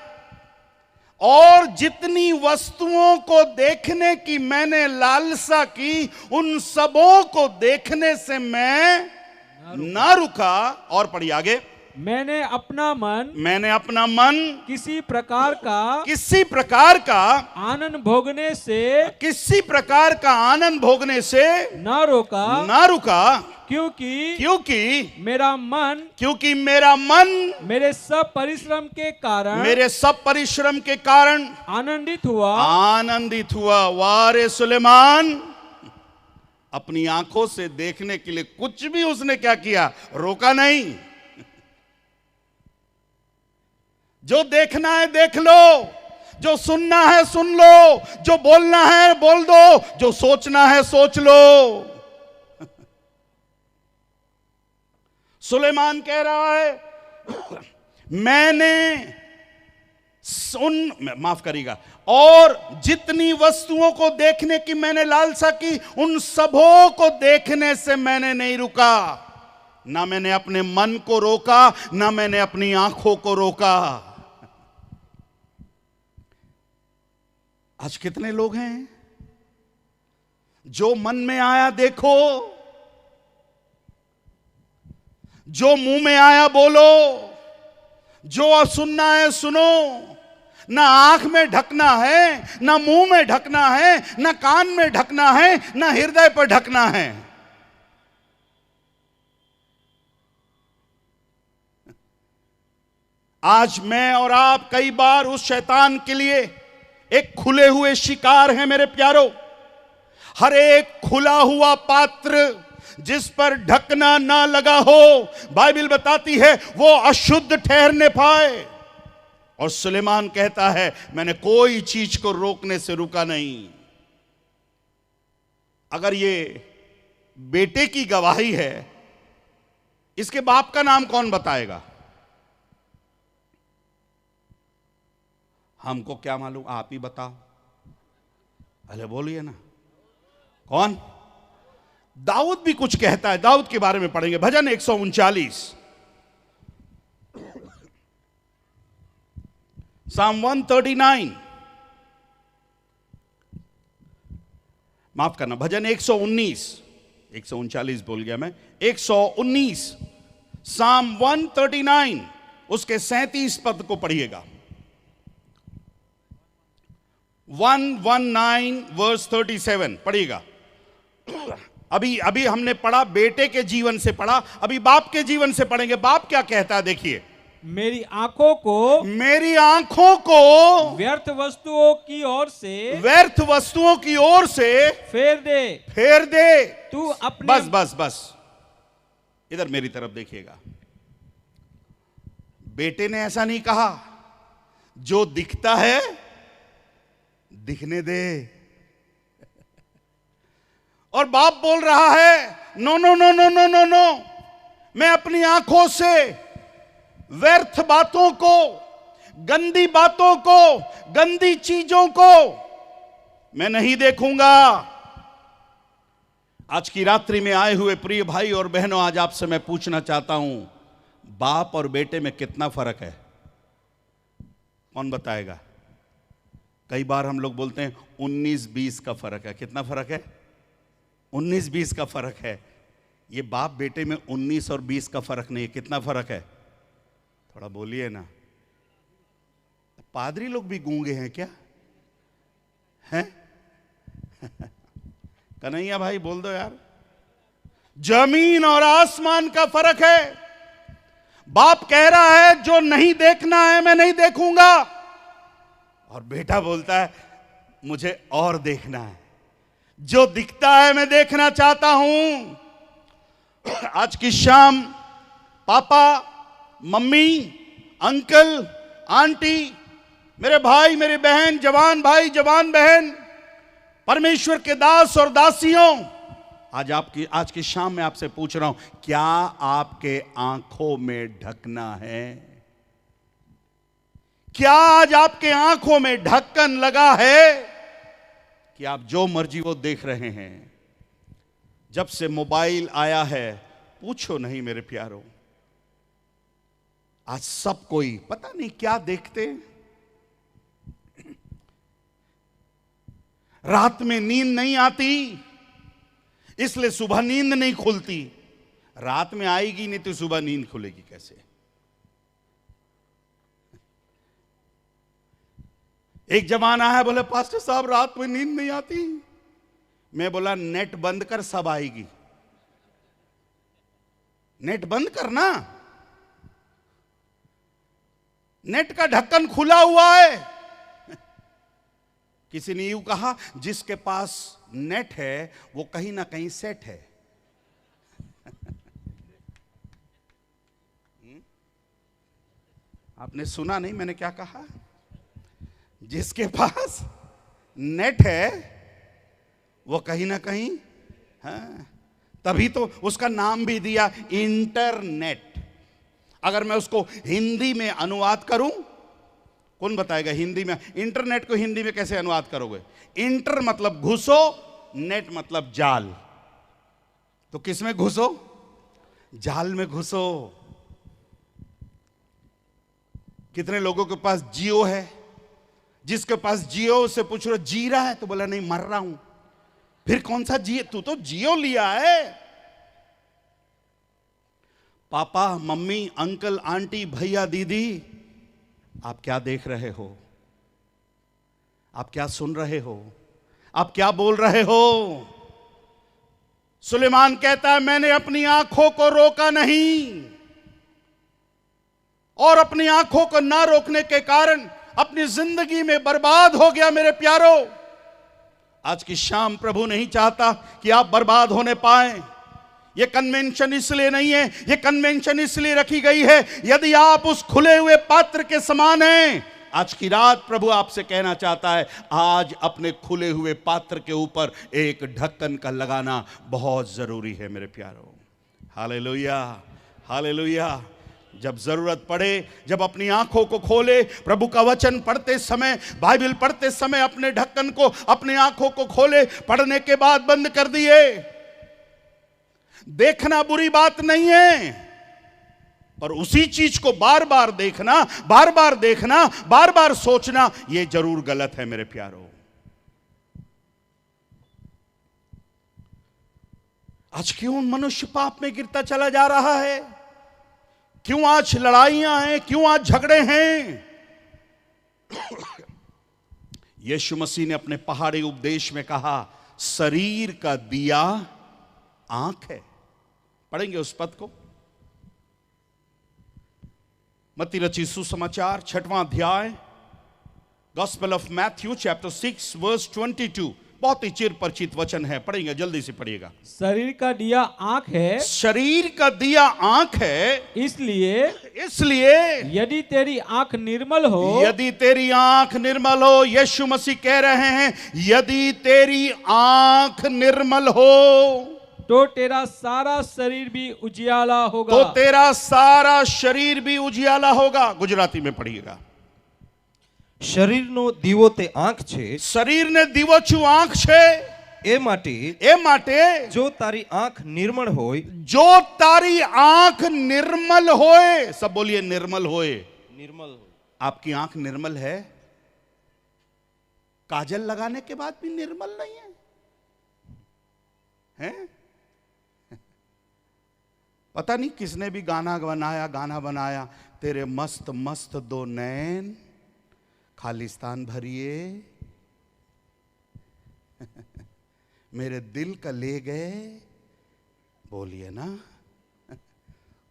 और जितनी वस्तुओं को देखने की मैंने लालसा की, उन सबों को देखने से मैं ना रुका। और पढ़िए आगे, मैंने अपना मन किसी प्रकार का आनंद भोगने से ना रोका, क्योंकि मेरा मन मेरे सब परिश्रम के कारण आनंदित हुआ। वारे सुलेमान, अपनी आंखों से देखने के लिए कुछ भी उसने क्या किया? रोका नहीं। जो देखना है देख लो, जो सुनना है सुन लो, जो बोलना है बोल दो, जो सोचना है सोच लो। सुलेमान कह रहा है, माफ करिएगा, और जितनी वस्तुओं को देखने की मैंने लालसा की, उन सबों को देखने से मैंने नहीं रुका। ना मैंने अपने मन को रोका, ना मैंने अपनी आंखों को रोका। आज कितने लोग हैं जो मन में आया देखो, जो मुंह में आया बोलो, जो सुनना है सुनो, ना आंख में ढकना है, ना मुंह में ढकना है, ना कान में ढकना है, ना हृदय पर ढकना है। आज मैं और आप कई बार उस शैतान के लिए एक खुले हुए शिकार हैं मेरे प्यारो। हर एक खुला हुआ पात्र जिस पर ढकना ना लगा हो, बाइबल बताती है वो अशुद्ध ठहरने पाए। और सुलेमान कहता है मैंने कोई चीज को रोकने से रुका नहीं। अगर ये बेटे की गवाही है, इसके बाप का नाम कौन बताएगा? हमको क्या मालूम, आप ही बताओ। अरे बोलिए ना, कौन? दाऊद भी कुछ कहता है, दाऊद के बारे में पढ़ेंगे। भजन 139, Psalm 139, माफ करना, भजन 119, 139 बोल गया मैं, 119, Psalm 139 उसके 37 पद को पढ़िएगा। 119 वर्स 37 पढ़िएगा। अभी हमने पढ़ा बेटे के जीवन से पढ़ा, अभी बाप के जीवन से पढ़ेंगे। बाप क्या कहता है देखिए, मेरी आंखों को व्यर्थ वस्तुओं की ओर से फेर दे तू अपने। बस इधर मेरी तरफ देखिएगा। बेटे ने ऐसा नहीं कहा जो दिखता है दिखने दे, और बाप बोल रहा है no no no no no no no, मैं अपनी आंखों से व्यर्थ बातों को, गंदी बातों को, गंदी चीजों को मैं नहीं देखूंगा। आज की रात्रि में आए हुए प्रिय भाई और बहनों, आज आपसे मैं पूछना चाहता हूं, बाप और बेटे में कितना फर्क है? कौन बताएगा? कई बार हम लोग बोलते हैं 19-20 का फर्क है। कितना फर्क है? 19-20 का फर्क है। ये बाप बेटे में 19 और 20 का फर्क नहीं है। कितना फर्क है? थोड़ा बोलिए ना। पादरी लोग भी गूंगे हैं क्या? हैं? कन्हैया भाई बोल दो यार। जमीन और आसमान का फर्क है। बाप कह रहा है जो नहीं देखना है मैं नहीं देखूंगा, और बेटा बोलता है मुझे और देखना है, जो दिखता है मैं देखना चाहता हूं। आज की शाम पापा, मम्मी, अंकल, आंटी, मेरे भाई, मेरी बहन, जवान भाई, जवान बहन, परमेश्वर के दास और दासियों, आज की शाम में आपसे पूछ रहा हूं, क्या आपके आंखों में ढकना है? क्या आज आपके आंखों में ढक्कन लगा है कि आप जो मर्जी वो देख रहे हैं? जब से मोबाइल आया है, पूछो नहीं मेरे प्यारों, आज सब कोई पता नहीं क्या देखते। रात में नींद नहीं आती, इसलिए सुबह नींद नहीं खुलती। रात में आएगी नहीं तो सुबह नींद खुलेगी कैसे? एक जमाना है बोले पास्टर साहब रात में नींद नहीं आती। मैं बोला नेट बंद कर, सब आएगी। नेट बंद करना, नेट का ढक्कन खुला हुआ है। किसी ने यूं कहा, जिसके पास नेट है वो कहीं ना कहीं सेट है। आपने सुना नहीं मैंने क्या कहा? जिसके पास नेट है वो कहीं ना कहीं, हाँ, तभी तो उसका नाम भी दिया इंटरनेट। अगर मैं उसको हिंदी में अनुवाद करूं, कौन बताएगा हिंदी में? इंटरनेट को हिंदी में कैसे अनुवाद करोगे? इंटर मतलब घुसो, नेट मतलब जाल। तो किस में घुसो? जाल में घुसो। कितने लोगों के पास जियो है? जिसके पास जियो से पूछ रहे जी रहा है तो बोला नहीं मर रहा हूं। फिर कौन सा जियो? तू तो जियो लिया है। पापा, मम्मी, अंकल, आंटी, भैया, दीदी, आप क्या देख रहे हो? आप क्या सुन रहे हो? आप क्या बोल रहे हो? सुलेमान कहता है मैंने अपनी आंखों को रोका नहीं, और अपनी आंखों को ना रोकने के कारण अपनी जिंदगी में बर्बाद हो गया। मेरे प्यारो, आज की शाम प्रभु नहीं चाहता कि आप बर्बाद होने पाएं। यह कन्वेंशन इसलिए नहीं है, यह कन्वेंशन इसलिए रखी गई है यदि आप उस खुले हुए पात्र के समान हैं। आज की रात प्रभु आपसे कहना चाहता है, आज अपने खुले हुए पात्र के ऊपर एक ढक्कन का लगाना बहुत जरूरी है मेरे प्यारो। Hallelujah, hallelujah. जब जरूरत पड़े, जब अपनी आंखों को खोले, प्रभु का वचन पढ़ते समय, बाइबल पढ़ते समय अपने ढक्कन को, अपनी आंखों को खोले, पढ़ने के बाद बंद कर दिए। देखना बुरी बात नहीं है, पर उसी चीज को बार बार देखना, बार बार देखना, बार बार सोचना, यह जरूर गलत है मेरे प्यारो। आज क्यों मनुष्य पाप में गिरता चला जा रहा है? क्यों आज लड़ाइयां हैं? क्यों आज झगड़े हैं? यीशु मसीह ने अपने पहाड़ी उपदेश में कहा, शरीर का दिया आंख है। पढ़ेंगे उस पद को, मत्ती रचित सुसमाचार 6वां अध्याय, gospel of Matthew chapter 6 verse 22। बहुत ही चिर परिचित वचन है, पढ़ेंगे, जल्दी से पढ़िएगा। शरीर का दिया आंख है, शरीर का दिया आंख है, इसलिए यदि तेरी आंख निर्मल हो, यदि तेरी आंख निर्मल हो, यीशु मसीह कह रहे हैं यदि तेरी आंख निर्मल हो तो तेरा सारा शरीर भी उजियाला होगा। तो तेरा सारा शरीर भी उजियाला होगा। गुजराती में पढ़िएगा। શરીરનો દીવો તે આંખ છે, શરીરને દીવો છું આંખ છે, એ માટે જો તારી આંખ નિર્મળ હોય, जो तारी आंख निर्मल होए, सब बोलिए निर्मल होए। निर्मल હોય। आपकी आंख निर्मल है? काजल लगाने के बाद भी निर्मल नहीं है, हैं? पता नहीं किसने भी गाना बनाया, तेरे मस्त मस्त दो नैन खालिस्तान भरिए मेरे दिल का ले गए। बोलिए ना,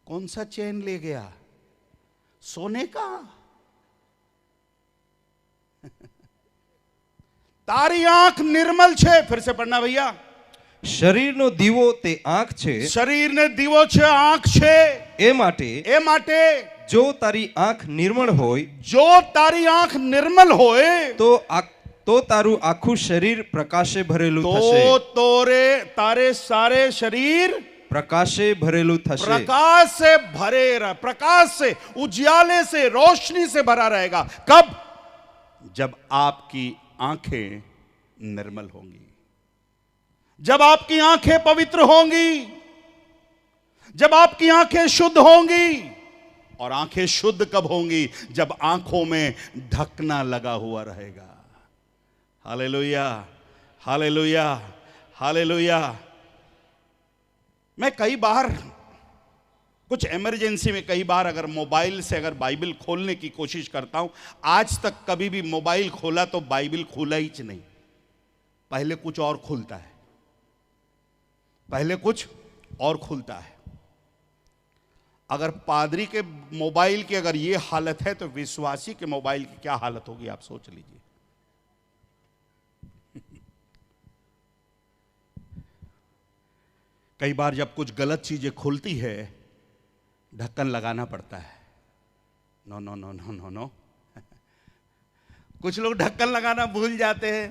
कौन सा चैन ले गया? सोने का? तारी आंख निर्मल छे। फिर से पढ़ना भैया। શરીરનો દીવો તે આંખ છે, शरीर ने दीवो छे आंख छे, એ માટે जो તારી આંખ निर्मल હોય, जो तारी आंख निर्मल होए તો तारू આખું શરીર પ્રકાશે ભરેલું तो થશે। तारे सारे शरीर પ્રકાશે ભરેલું થશે। प्रकाश से प्रकाश से, उजियाले से, रोशनी से भरा रहेगा। कब? जब आपकी आंखें निर्मल होंगी, जब आपकी आंखें पवित्र होंगी, जब आपकी आंखें शुद्ध होंगी। और आंखें शुद्ध कब होंगी? जब आंखों में ढकना लगा हुआ रहेगा। Hallelujah, hallelujah, hallelujah. मैं कई बार कुछ इमरजेंसी में, कई बार अगर मोबाइल से अगर बाइबल खोलने की कोशिश करता हूं, आज तक कभी भी मोबाइल खोला तो बाइबल खुला ही नहीं। पहले कुछ और खुलता है, पहले कुछ और खुलता है। अगर पादरी के मोबाइल की अगर ये हालत है तो विश्वासी के मोबाइल की क्या हालत होगी, आप सोच लीजिए। कई बार जब कुछ गलत चीजें खुलती है, ढक्कन लगाना पड़ता है। No no no no no no कुछ लोग ढक्कन लगाना भूल जाते हैं।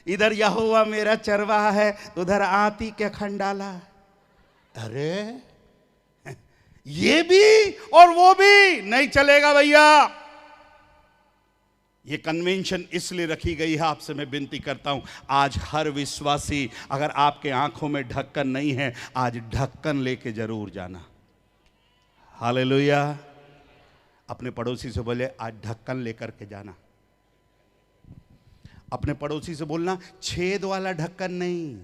इधर यहोवा मेरा चरवाहा है, उधर आती के खंडाला। अरे ये भी और वो भी नहीं चलेगा भैया। ये कन्वेंशन इसलिए रखी गई है, आपसे मैं विनती करता हूं, आज हर विश्वासी, अगर आपके आंखों में ढक्कन नहीं है, आज ढक्कन लेके जरूर जाना। हालेलुया। अपने पड़ोसी से बोले, आज ढक्कन लेकर के जाना। अपने पड़ोसी से बोलना, छेद वाला ढक्कन नहीं,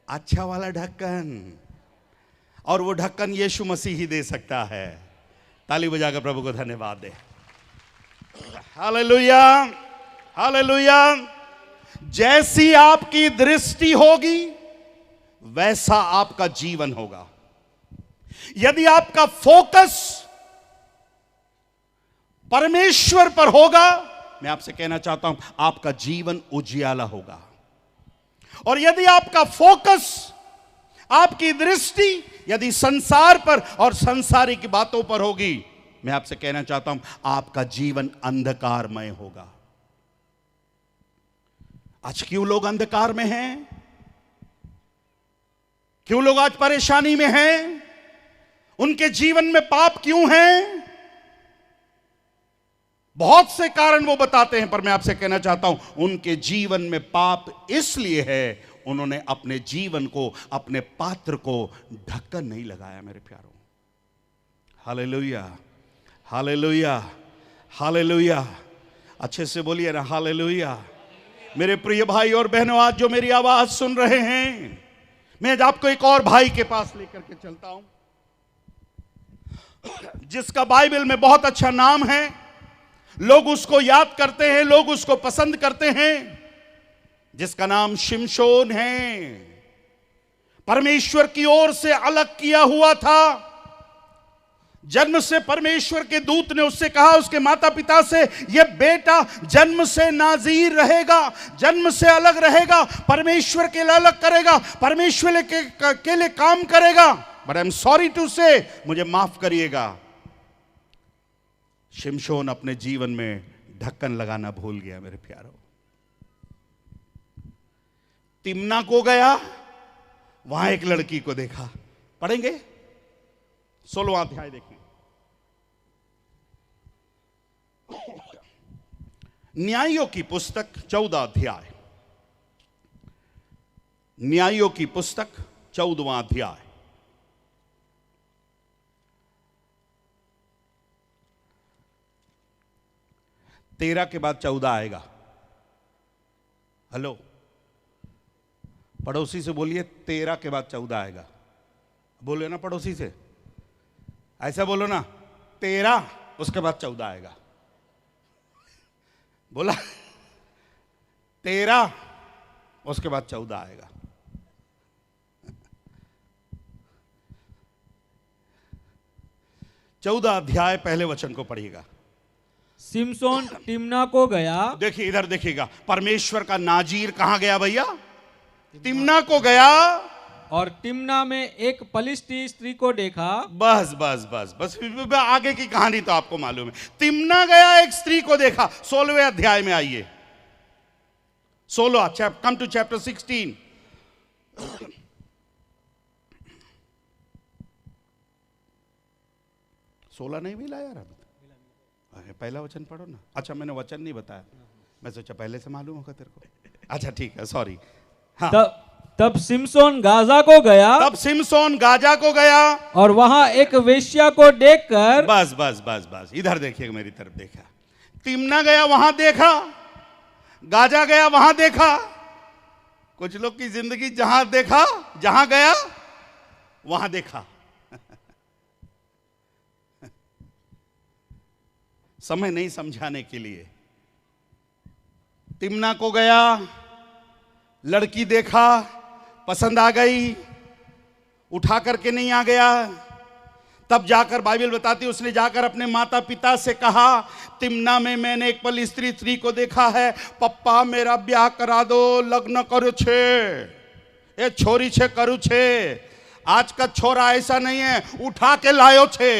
अच्छा वाला ढक्कन। और वो ढक्कन यीशु मसीह ही दे सकता है। ताली बजाकर प्रभु को धन्यवाद दे। Hallelujah, hallelujah. जैसी आपकी दृष्टि होगी वैसा आपका जीवन होगा। यदि आपका फोकस परमेश्वर पर होगा, मैं आपसे कहना चाहता हूं आपका जीवन उजियाला होगा। और यदि आपका फोकस, आपकी दृष्टि यदि संसार पर और संसारिक बातों पर होगी, मैं आपसे कहना चाहता हूं आपका जीवन अंधकारमय होगा। आज क्यों लोग अंधकार में हैं? क्यों लोग आज परेशानी में हैं? उनके जीवन में पाप क्यों हैं? बहुत से कारण वो बताते हैं, पर मैं आपसे कहना चाहता हूं उनके जीवन में पाप इसलिए है उन्होंने अपने जीवन को, अपने पात्र को ढक्कन नहीं लगाया। मेरे प्यारों, हालेलुया, हालेलुया, हालेलुया। अच्छे से बोलिए ना, हालेलुया। मेरे प्रिय भाई और बहनों, आज जो मेरी आवाज सुन रहे हैं, मैं आपको एक और भाई के पास लेकर के चलता हूं, जिसका बाइबल में बहुत अच्छा नाम है। लोग उसको याद करते हैं, लोग उसको पसंद करते हैं, जिसका नाम शिमशोन है। परमेश्वर की ओर से अलग किया हुआ था। जन्म से परमेश्वर के दूत ने उससे कहा, उसके माता पिता से, यह बेटा जन्म से नाज़ीर रहेगा, जन्म से अलग रहेगा, परमेश्वर के लिए अलग करेगा, परमेश्वर के लिए काम करेगा। But I am sorry to say, मुझे माफ करिएगा, शिमशोन अपने जीवन में ढक्कन लगाना भूल गया। मेरे प्यारों, तिम्ना को गया, वहां एक लड़की को देखा। पढ़ेंगे 16वां अध्याय, देखिए। न्यायों की पुस्तक 14 अध्याय, न्यायों की पुस्तक 14वां अध्याय। तेरह के बाद 14 आएगा। हेलो, पड़ोसी से बोलिए 13 के बाद 14 आएगा। बोलो ना पड़ोसी से, ऐसा बोलो ना, 13 उसके बाद 14 आएगा। बोला 13 उसके बाद 14 आएगा। चौदह अध्याय पहले वचन को पढ़िएगा। सिमसोन तिम्ना को गया। देखिए, इधर देखिएगा, परमेश्वर का नाजीर कहां गया भैया? तिम्ना को गया। और तिम्ना में एक पलिश्ती स्त्री को देखा। बस बस बस बस, आगे की कहानी तो आपको मालूम है। तिम्ना गया, एक स्त्री को देखा। 16वें अध्याय में आइए, 16, कम टू चैप्टर 16। सोलह नहीं मिला यार अभी? पहला वचन पढ़ो ना। अच्छा, मैंने वचन नहीं बताया, मैं सोचा पहले से मालूम होगा तेरे को। अच्छा ठीक है, सॉरी। हाँ। तब सिमसोन गाजा को गया। तब सिमसोन गाजा को गया, और वहां एक वेश्या को देखकर। बस बस बस बस, इधर देखिए, मेरी तरफ देखा। तिम्ना गया, वहां देखा। गाजा गया, वहां देखा। कुछ लोग की जिंदगी जहां देखा, जहां गया वहां देखा। समय नहीं समझाने के लिए। तिम्ना को गया, लड़की देखा, पसंद आ गई, उठा करके नहीं आ गया। तब जाकर बाइबल बताती है, उसने जाकर अपने माता पिता से कहा, तिम्ना में मैंने एक पलिश्ती स्त्री को देखा है, पप्पा मेरा ब्याह करा दो, लग्न करू छे, ए छोरी छे करू छे। आज का छोरा ऐसा नहीं है, उठा के लायो छे।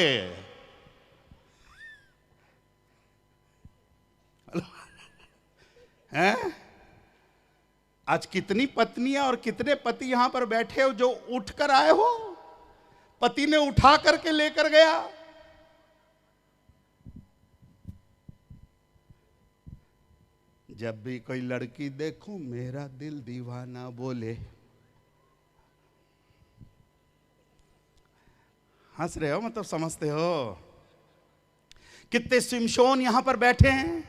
हैं? आज कितनी पत्नियां और कितने पति यहां पर बैठे हो जो उठ कर आए हो, पति ने उठा करके लेकर गया। जब भी कोई लड़की देखूं मेरा दिल दीवाना बोले। हंस रहे हो, मतलब समझते हो। कितने सिमशोन यहां पर बैठे हैं।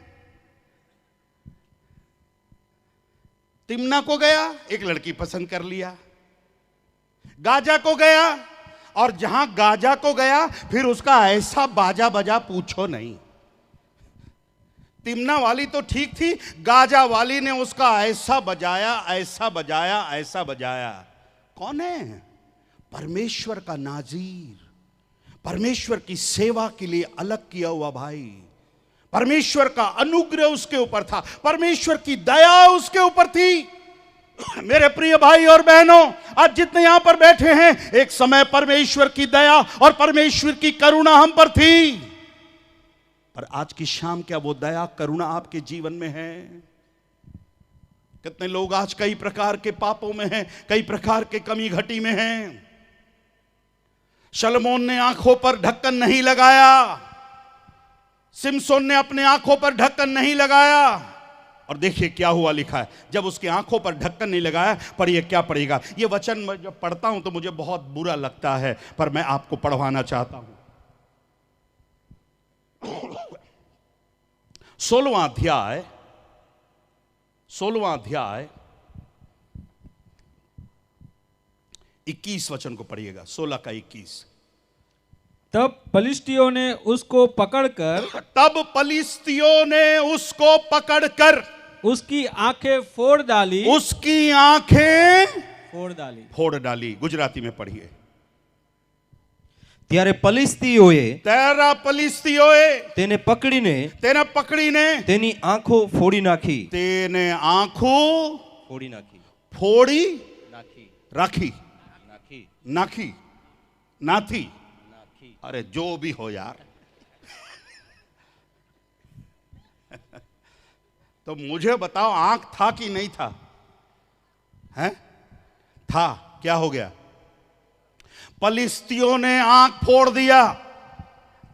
तिम्ना को गया, एक लड़की पसंद कर लिया। गाजा को गया, और जहां गाजा को गया फिर उसका ऐसा बाजा बजा पूछो नहीं। तिमना वाली तो ठीक थी, गाजा वाली ने उसका ऐसा बजाया, ऐसा बजाया, ऐसा बजाया। कौन है? परमेश्वर का नाजीर, परमेश्वर की सेवा के लिए अलग किया हुआ भाई। परमेश्वर का अनुग्रह उसके ऊपर था, परमेश्वर की दया उसके ऊपर थी। मेरे प्रिय भाई और बहनों, आज जितने यहां पर बैठे हैं, एक समय परमेश्वर की दया और परमेश्वर की करुणा हम पर थी, पर आज की शाम क्या वो दया करुणा आपके जीवन में है? कितने लोग आज कई प्रकार के पापों में हैं, कई प्रकार के कमी घटी में हैं। शलमोन ने आंखों पर ढक्कन नहीं लगाया, सिमसोन ने अपने आंखों पर ढक्कन नहीं लगाया, और देखिए क्या हुआ, लिखा है जब उसकी आंखों पर ढक्कन नहीं लगाया, पर ये क्या पड़ेगा। ये वचन मैं जब पढ़ता हूं तो मुझे बहुत बुरा लगता है, पर मैं आपको पढ़वाना चाहता हूं। 16वां अध्याय 21 वचन को पढ़िएगा, 16 का 21। तब फलिस्तियों ने उसको पकड़कर उसकी आंखें फोड़ डाली, फोड़ डाली। गुजराती में पढ़िए। ત્યારે ફલિસ્તીઓએ તેને પકડીને તેની આંખો ફોડી નાખી, नाथी, अरे जो भी हो यार। तो मुझे बताओ, आंख था कि नहीं था? हैं? था। क्या हो गया? फलिस्तियों ने आंख फोड़ दिया।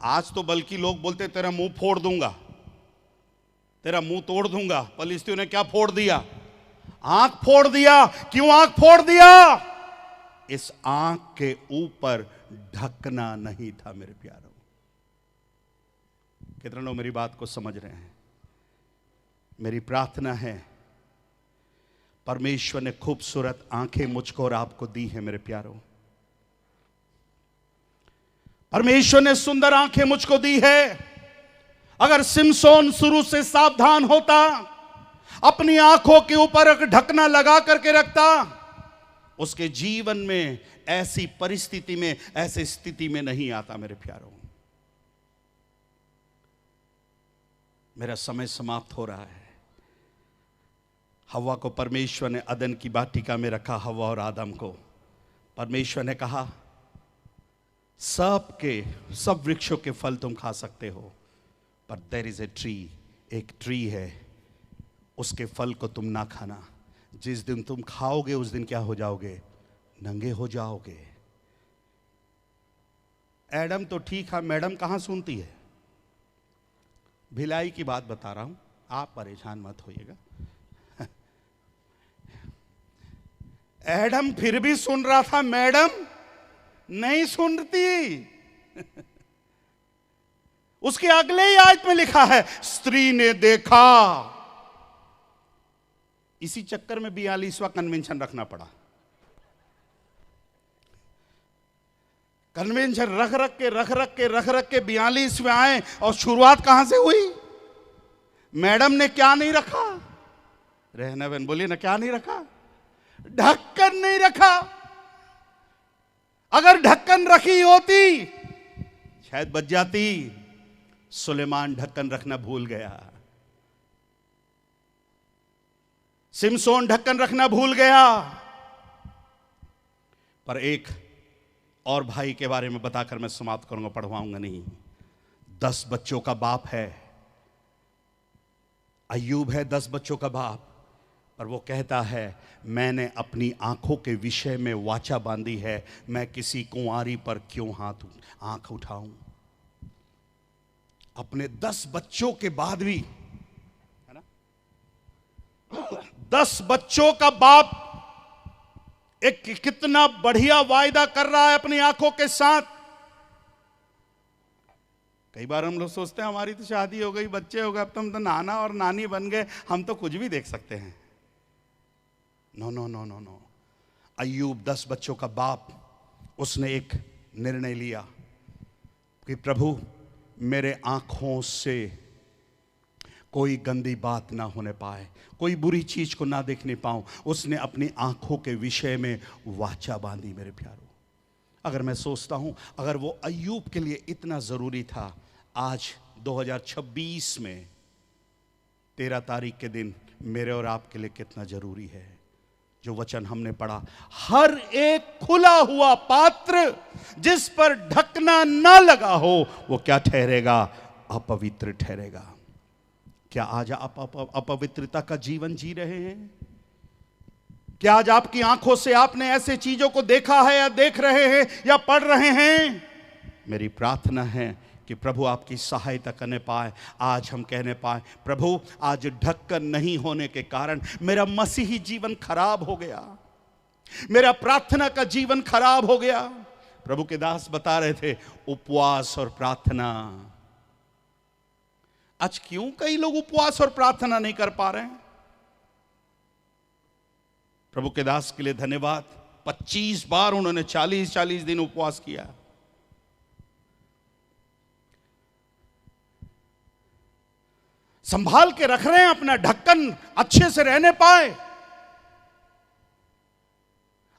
आज तो बल्कि लोग बोलते तेरा मुंह फोड़ दूंगा, तेरा मुंह तोड़ दूंगा। फलिस्तियों ने क्या फोड़ दिया? आंख फोड़ दिया। क्यों आंख फोड़ दिया? इस आंख के ऊपर ढकना नहीं था। मेरे प्यारों, कितने लोग मेरी बात को समझ रहे हैं? मेरी प्रार्थना है, परमेश्वर ने खूबसूरत आंखें मुझको और आपको दी है। मेरे प्यारों, परमेश्वर ने सुंदर आंखें मुझको दी है। अगर सिमसोन शुरू से सावधान होता, अपनी आंखों के ऊपर एक ढकना लगा करके रखता, उसके जीवन में ऐसी परिस्थिति में, ऐसी स्थिति में नहीं आता। मेरे प्यारों, मेरा समय समाप्त हो रहा है। हव्वा को परमेश्वर ने अदन की वाटिका में रखा, हव्वा और आदम को। परमेश्वर ने कहा सब वृक्षों के फल तुम खा सकते हो, पर देयर इज ए ट्री, एक ट्री है, उसके फल को तुम ना खाना। जिस दिन तुम खाओगे उस दिन क्या हो जाओगे? नंगे हो जाओगे। एडम तो ठीक है, मैडम कहां सुनती है? भिलाई की बात बता रहा हूं, आप परेशान मत होइएगा। एडम फिर भी सुन रहा था, मैडम नहीं सुनती। उसके अगले ही आयत में लिखा है, स्त्री ने देखा। इसी चक्कर में 42वां कन्वेंशन रखना पड़ा। कन्वेंशन रख रख के 42 में आए, और शुरुआत कहां से हुई? मैडम ने क्या नहीं रखा? रहना बहन बोलिए ना, क्या नहीं रखा? ढक्कन नहीं रखा। अगर ढक्कन रखी होती शायद बच जाती। सुलेमान ढक्कन रखना भूल गया, सिमसोन ढक्कन रखना भूल गया। पर एक और भाई के बारे में बताकर मैं समाप्त करूंगा, पढ़वाऊंगा नहीं। 10 बच्चों का बाप है, अय्यूब है 10 बच्चों का बाप। पर वो कहता है, मैंने अपनी आंखों के विषय में वाचा बांधी है, मैं किसी कुंवारी पर क्यों आंख उठाऊं। अपने 10 बच्चों के बाद भी, है ना, 10 बच्चों का बाप एक कितना बढ़िया वायदा कर रहा है अपनी आंखों के साथ। कई बार हम लोग सोचते हैं हमारी तो शादी हो गई, बच्चे हो गए, अब तो हम तो नाना और नानी बन गए, हम तो कुछ भी देख सकते हैं। No no no no no. Ayyub 10 बच्चों का बाप, उसने एक निर्णय लिया कि प्रभु मेरे आंखों से कोई गंदी बात ना होने पाए, कोई बुरी चीज को ना देखने पाऊं। उसने अपनी आंखों के विषय में वाचा बांधी। मेरे प्यारों, अगर मैं सोचता हूं अगर वो अय्यूब के लिए इतना जरूरी था, आज 2026 में 13 तारीख के दिन मेरे और आपके लिए कितना जरूरी है। जो वचन हमने पढ़ा, हर एक खुला हुआ पात्र जिस पर ढकना ना लगा हो वो क्या ठहरेगा? अपवित्र ठहरेगा। क्या आज आप अपवित्रता का जीवन जी रहे हैं? क्या आज आपकी आंखों से आपने ऐसे चीजों को देखा है या देख रहे हैं या पढ़ रहे हैं? मेरी प्रार्थना है कि प्रभु आपकी सहायता करने पाए। आज हम कहने पाए, प्रभु आज ढक्कन नहीं होने के कारण मेरा मसीही जीवन खराब हो गया, मेरा प्रार्थना का जीवन खराब हो गया। प्रभु के दास बता रहे थे, उपवास और प्रार्थना। आज क्यों कई लोग उपवास और प्रार्थना नहीं कर पा रहे हैं? प्रभु के दास के लिए धन्यवाद। 25 बार उन्होंने 40-40 दिन उपवास किया। संभाल के रख रहे हैं अपना ढक्कन, अच्छे से रहने पाए।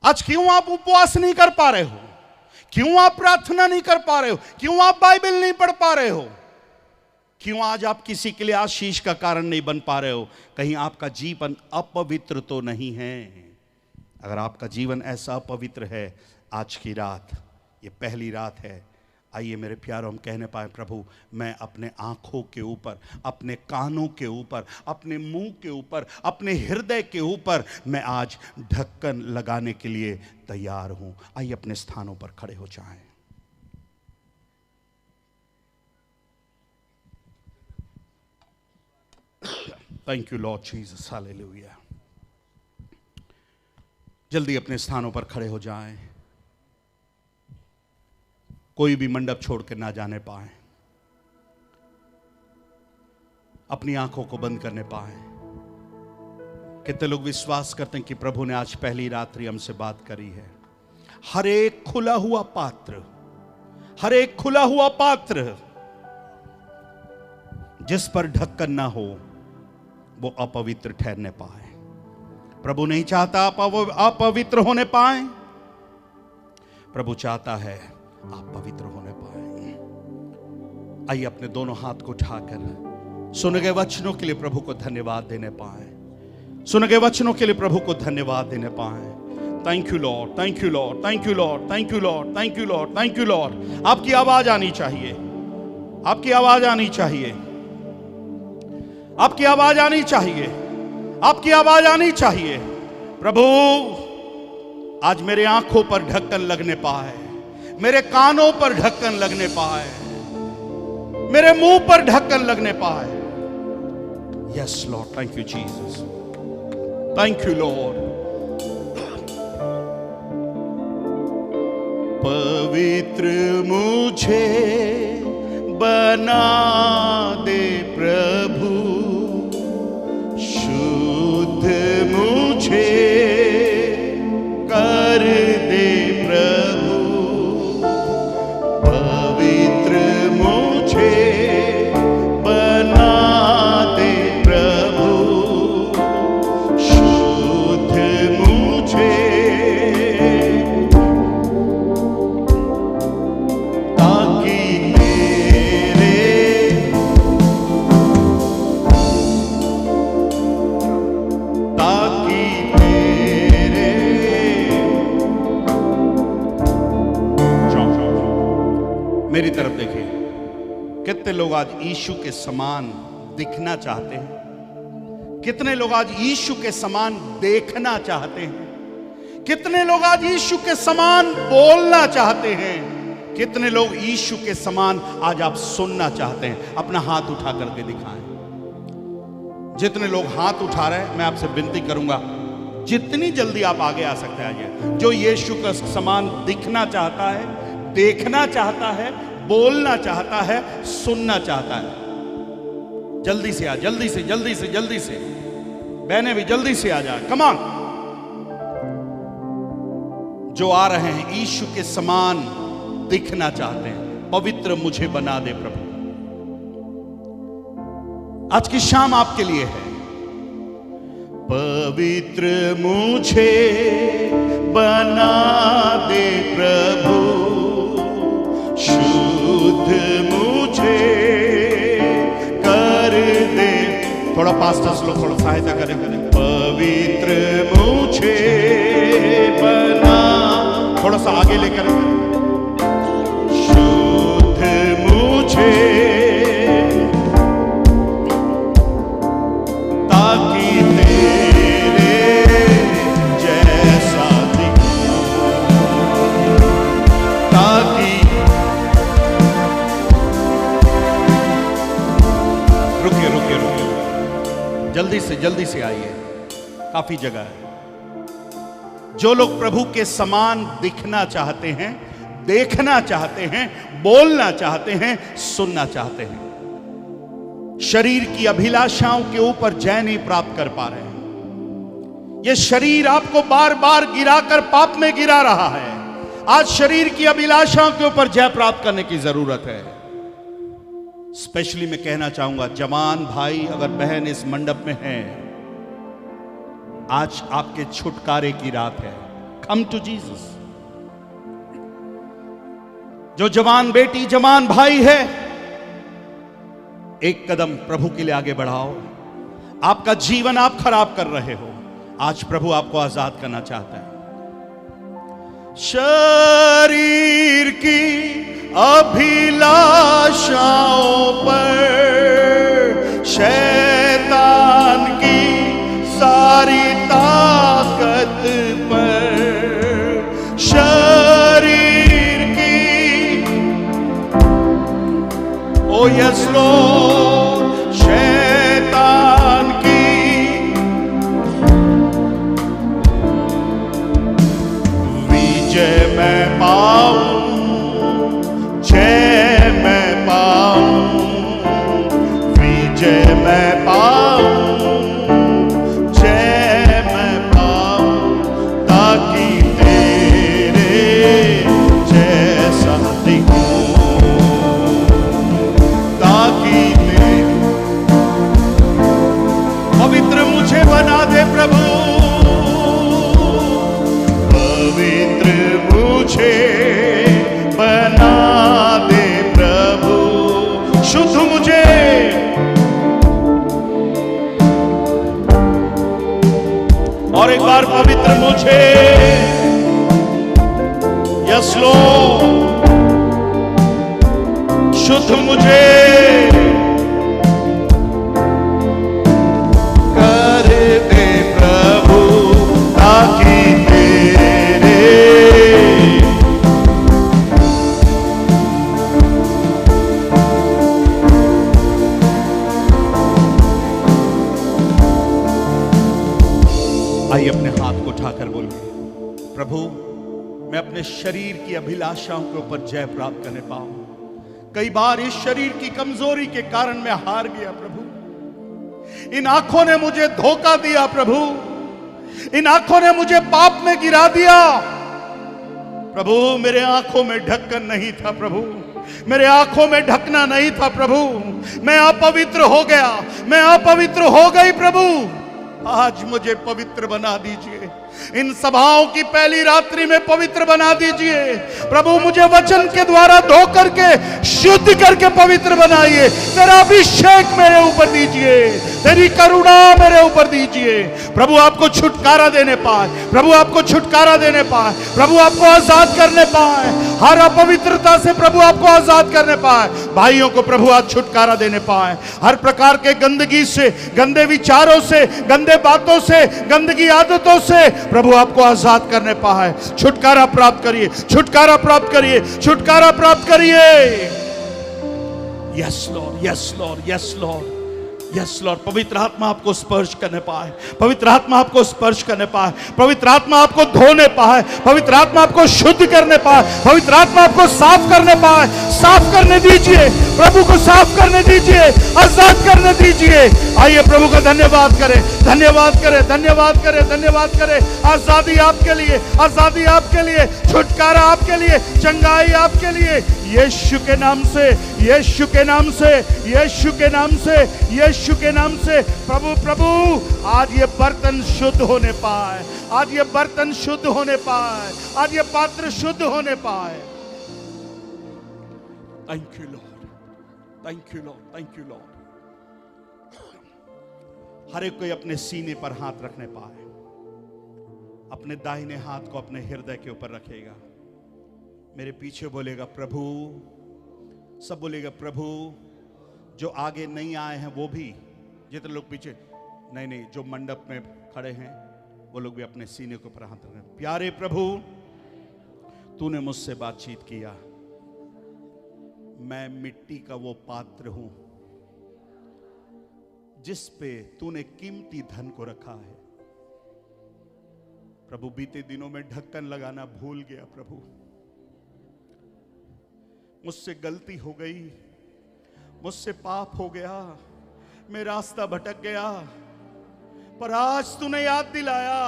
आज क्यों आप उपवास नहीं कर पा रहे हो? क्यों आप प्रार्थना नहीं कर पा रहे हो? क्यों आप बाइबल नहीं पढ़ पा रहे हो? क्यों आज आप किसी के लिए आशीष का कारण नहीं बन पा रहे हो? कहीं आपका जीवन अपवित्र तो नहीं है? अगर आपका जीवन ऐसा अपवित्र है, आज की रात ये पहली रात है। आइए मेरे प्यारों, हम कहने पाए, प्रभु मैं अपने आंखों के ऊपर, अपने कानों के ऊपर, अपने मुंह के ऊपर, अपने हृदय के ऊपर मैं आज ढक्कन लगाने के लिए तैयार हूं। आइए अपने स्थानों पर खड़े हो जाएं। Thank you Lord Jesus, hallelujah. जल्दी अपने स्थानों पर खड़े हो जाएं। कोई भी मंडप छोड़ कर ना जाने पाए, अपनी आंखों को बंद करने पाए। कितने लोग विश्वास करते हैं कि प्रभु ने आज पहली रात्रि हमसे बात करी है? हर एक खुला हुआ पात्र, हर एक खुला हुआ पात्र जिस पर ढक्कन ना हो वो अपवित्र ठहरने पाए। प्रभु नहीं चाहता आप अपवित्र होने पाए। प्रभु चाहता है आप पवित्र होने पाए। आइए अपने दोनों हाथ को उठाकर सुने गए वचनों के लिए प्रभु को धन्यवाद देने पाए। सुने गए वचनों के लिए प्रभु को धन्यवाद देने पाए। Thank you Lord, thank you Lord, thank you Lord, thank you Lord, thank you Lord, thank you Lord. आपकी आवाज आनी चाहिए, आपकी आवाज आनी चाहिए, आपकी आवाज आनी चाहिए, आपकी आवाज आनी चाहिए। प्रभु आज मेरे आंखों पर ढक्कन लगने पाए, मेरे कानों पर ढक्कन लगने पाए, मेरे मुंह पर ढक्कन लगने पाए। Yes Lord, thank you Jesus, thank you Lord. पवित्र मुझे बना दे प्रभु, शुद्ध मुझे कर दे प्रभु, पवित्र मुझे बना दे प्रभु, शुद्ध मुझे, ताकि मेरी तरफ देखिए। कितने लोग आज यीशु के समान दिखना चाहते हैं? कितने लोग आज यीशु के समान देखना चाहते हैं? कितने लोग आज यीशु के समान बोलना चाहते हैं? कितने लोग यीशु के समान आज आप सुनना चाहते हैं? अपना हाथ उठा करके दिखाएं। जितने लोग हाथ उठा रहे हैं, मैं आपसे विनती करूंगा, जितनी जल्दी आप आगे आ सकते हैं आइए। जो यीशु का समान दिखना चाहता है, देखना चाहता है, बोलना चाहता है, सुनना चाहता है, जल्दी से आ, जल्दी से, जल्दी से, जल्दी से। बहनें भी जल्दी से आ जाए, कम ऑन। जो आ रहे हैं यीशु के समान दिखना चाहते हैं, पवित्र मुझे बना दे प्रभु। आज की शाम आपके लिए है। पवित्र मुझे बना दे प्रभु, शुद्ध मुझे कर दे। थोड़ा पास्टर्स लोग थोड़ा सहायता करें। पवित्र मुझे बना, थोड़ा सा आगे लेकर, शुद्ध मुझे ताकि तेरे जैसा दिखूं, ताकि रुकिए रुकिए रुकिए, जल्दी से आइए, काफी जगह है। जो लोग प्रभु के समान दिखना चाहते हैं, देखना चाहते हैं, बोलना चाहते हैं, सुनना चाहते हैं, शरीर की अभिलाषाओं के ऊपर जय नहीं प्राप्त कर पा रहे हैं। यह शरीर आपको बार बार गिराकर पाप में गिरा रहा है। आज शरीर की अभिलाषाओं के ऊपर जय प्राप्त करने की जरूरत है। स्पेशली मैं कहना चाहूंगा, जवान भाई अगर बहन इस मंडप में है, आज आपके छुटकारे की रात है। Come to Jesus. जो जवान बेटी जवान भाई है, एक कदम प्रभु के लिए आगे बढ़ाओ। आपका जीवन आप खराब कर रहे हो, आज प्रभु आपको आजाद करना चाहता है। शरीर की अभिलाषाओं पर शैतान की सारी ताकत पर, शरीर की, ओ यस लॉर्ड, शैतान की विजय मैं पाऊं, जय मैं पाऊं, विजय मैं पाऊं, बना दे प्रभु। पवित्र मुझे बना दे प्रभु, शुद्ध मुझे, और एक बार पवित्र मुझे, यस लॉर्ड, शुद्ध मुझे आइए अपने हाथ को उठाकर बोलिए, प्रभु मैं अपने शरीर की अभिलाषाओं के ऊपर जय प्राप्त करने पाऊं। कई बार इस शरीर की कमजोरी के कारण मैं हार गया प्रभु। इन आंखों ने मुझे धोखा दिया प्रभु, इन आंखों ने मुझे पाप में गिरा दिया प्रभु। मेरे आंखों में ढक्कन नहीं था प्रभु, मेरे आंखों में ढकना नहीं था प्रभु। मैं अपवित्र हो गया, मैं अपवित्र हो गई प्रभु। आज मुझे पवित्र बना दीजिए, इन सभाओं की पहली रात्रि में पवित्र बना दीजिए प्रभु। मुझे वचन के द्वारा धो करके शुद्ध करके पवित्र बनाइए। तेरा अभिषेक मेरे ऊपर दीजिए, तेरी करुणा मेरे ऊपर दीजिए प्रभु। आपको छुटकारा देने पाए प्रभु, आपको छुटकारा देने पाए प्रभु, आपको आजाद करने पाए, हर अपवित्रता से प्रभु आपको आजाद करने पाए। भाइयों को प्रभु आज छुटकारा देने पाए, हर प्रकार के गंदगी से, गंदे विचारों से, गंदे बातों से, गंदगी आदतों से प्रभु आपको आजाद करने पाए। छुटकारा प्राप्त करिए, छुटकारा प्राप्त करिए, छुटकारा प्राप्त करिए। Yes Lord, yes Lord, yes Lord, yes Lord. पवित्र आत्मा आपको स्पर्श करने पाए, पवित्र आत्मा आपको स्पर्श करने पाए, पवित्र आत्मा आपको धोने पाए, पवित्र आत्मा आपको शुद्ध करने पाए, पवित्र आत्मा आपको साफ करने पाए। साफ करने दीजिए प्रभु को, साफ करने दीजिए, आजाद करने दीजिए। आइए प्रभु का धन्यवाद करें, धन्यवाद करें, धन्यवाद करें, धन्यवाद करें। आजादी आपके लिए, आजादी आपके लिए, छुटकारा आपके लिए, चंगाई आपके लिए। यीशु के नाम से, यीशु के नाम से, यीशु के नाम से, यीशु के नाम से। प्रभु प्रभु आज ये बर्तन शुद्ध होने पाए, आज ये बर्तन शुद्ध होने पाए, आज ये पात्र शुद्ध होने पाए। Thank you Lord, thank you Lord, thank you Lord. हर एक कोई अपने सीने पर हाथ रखने पाए, अपने दाहिने हाथ को अपने हृदय के ऊपर रखेगा, मेरे पीछे बोलेगा प्रभु, सब बोलेगा प्रभु। जो आगे नहीं आए हैं वो भी, जितने लोग पीछे नहीं, जो मंडप में खड़े हैं वो लोग भी अपने सीने के ऊपर हाथ रखें। प्यारे प्रभु, तूने मुझसे बातचीत किया, मैं मिट्टी का वो पात्र हूं जिस पे तूने कीमती धन को रखा है। प्रभु बीते दिनों में ढक्कन लगाना भूल गया प्रभु, मुझसे गलती हो गई, मुझसे पाप हो गया, मैं रास्ता भटक गया, पर आज तूने याद दिलाया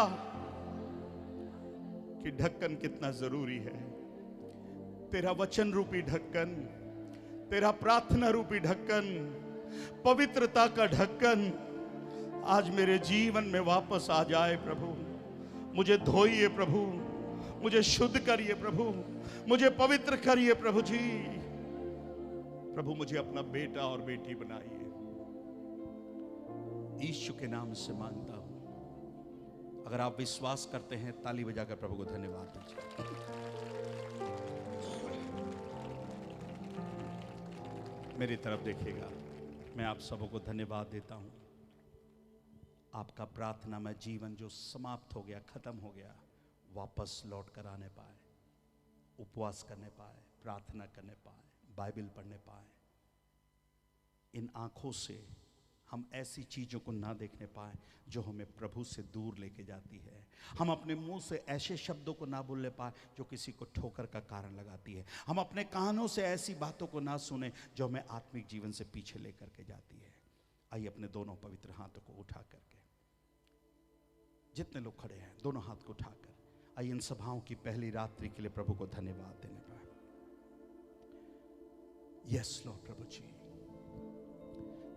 कि ढक्कन कितना जरूरी है। तेरा वचन रूपी ढक्कन, तेरा प्रार्थना रूपी ढक्कन, पवित्रता का ढक्कन आज मेरे जीवन में वापस आ जाए प्रभु। मुझे धोइए प्रभु, मुझे शुद्ध करिए प्रभु, मुझे पवित्र करिए प्रभु जी। प्रभु मुझे अपना बेटा और बेटी बनाइए, यीशु के नाम से मांगता हूं। अगर आप विश्वास करते हैं ताली बजाकर प्रभु को धन्यवाद दीजिए। मेरी तरफ देखिएगा, मैं आप सबों को धन्यवाद देता हूं। आपका प्रार्थना में जीवन जो समाप्त हो गया, खत्म हो गया, वापस लौट कर आने पाए, उपवास करने पाए, प्रार्थना करने पाए, बाइबल पढ़ने पाए। इन आंखों से हम ऐसी चीज़ों को ना देखने पाए जो हमें प्रभु से दूर लेके जाती है। हम अपने मुंह से ऐसे शब्दों को ना बोलने पाए जो किसी को ठोकर का कारण लगाती है। हम अपने कानों से ऐसी बातों को ना सुने जो हमें आत्मिक जीवन से पीछे लेकर के जाती है। आइए अपने दोनों पवित्र हाथों को उठा करके, जितने लोग खड़े हैं दोनों हाथ को उठाकर, आइए इन सभाओं की पहली रात्रि के लिए प्रभु को धन्यवाद देने पाए। यस लॉर्ड, प्रभु जी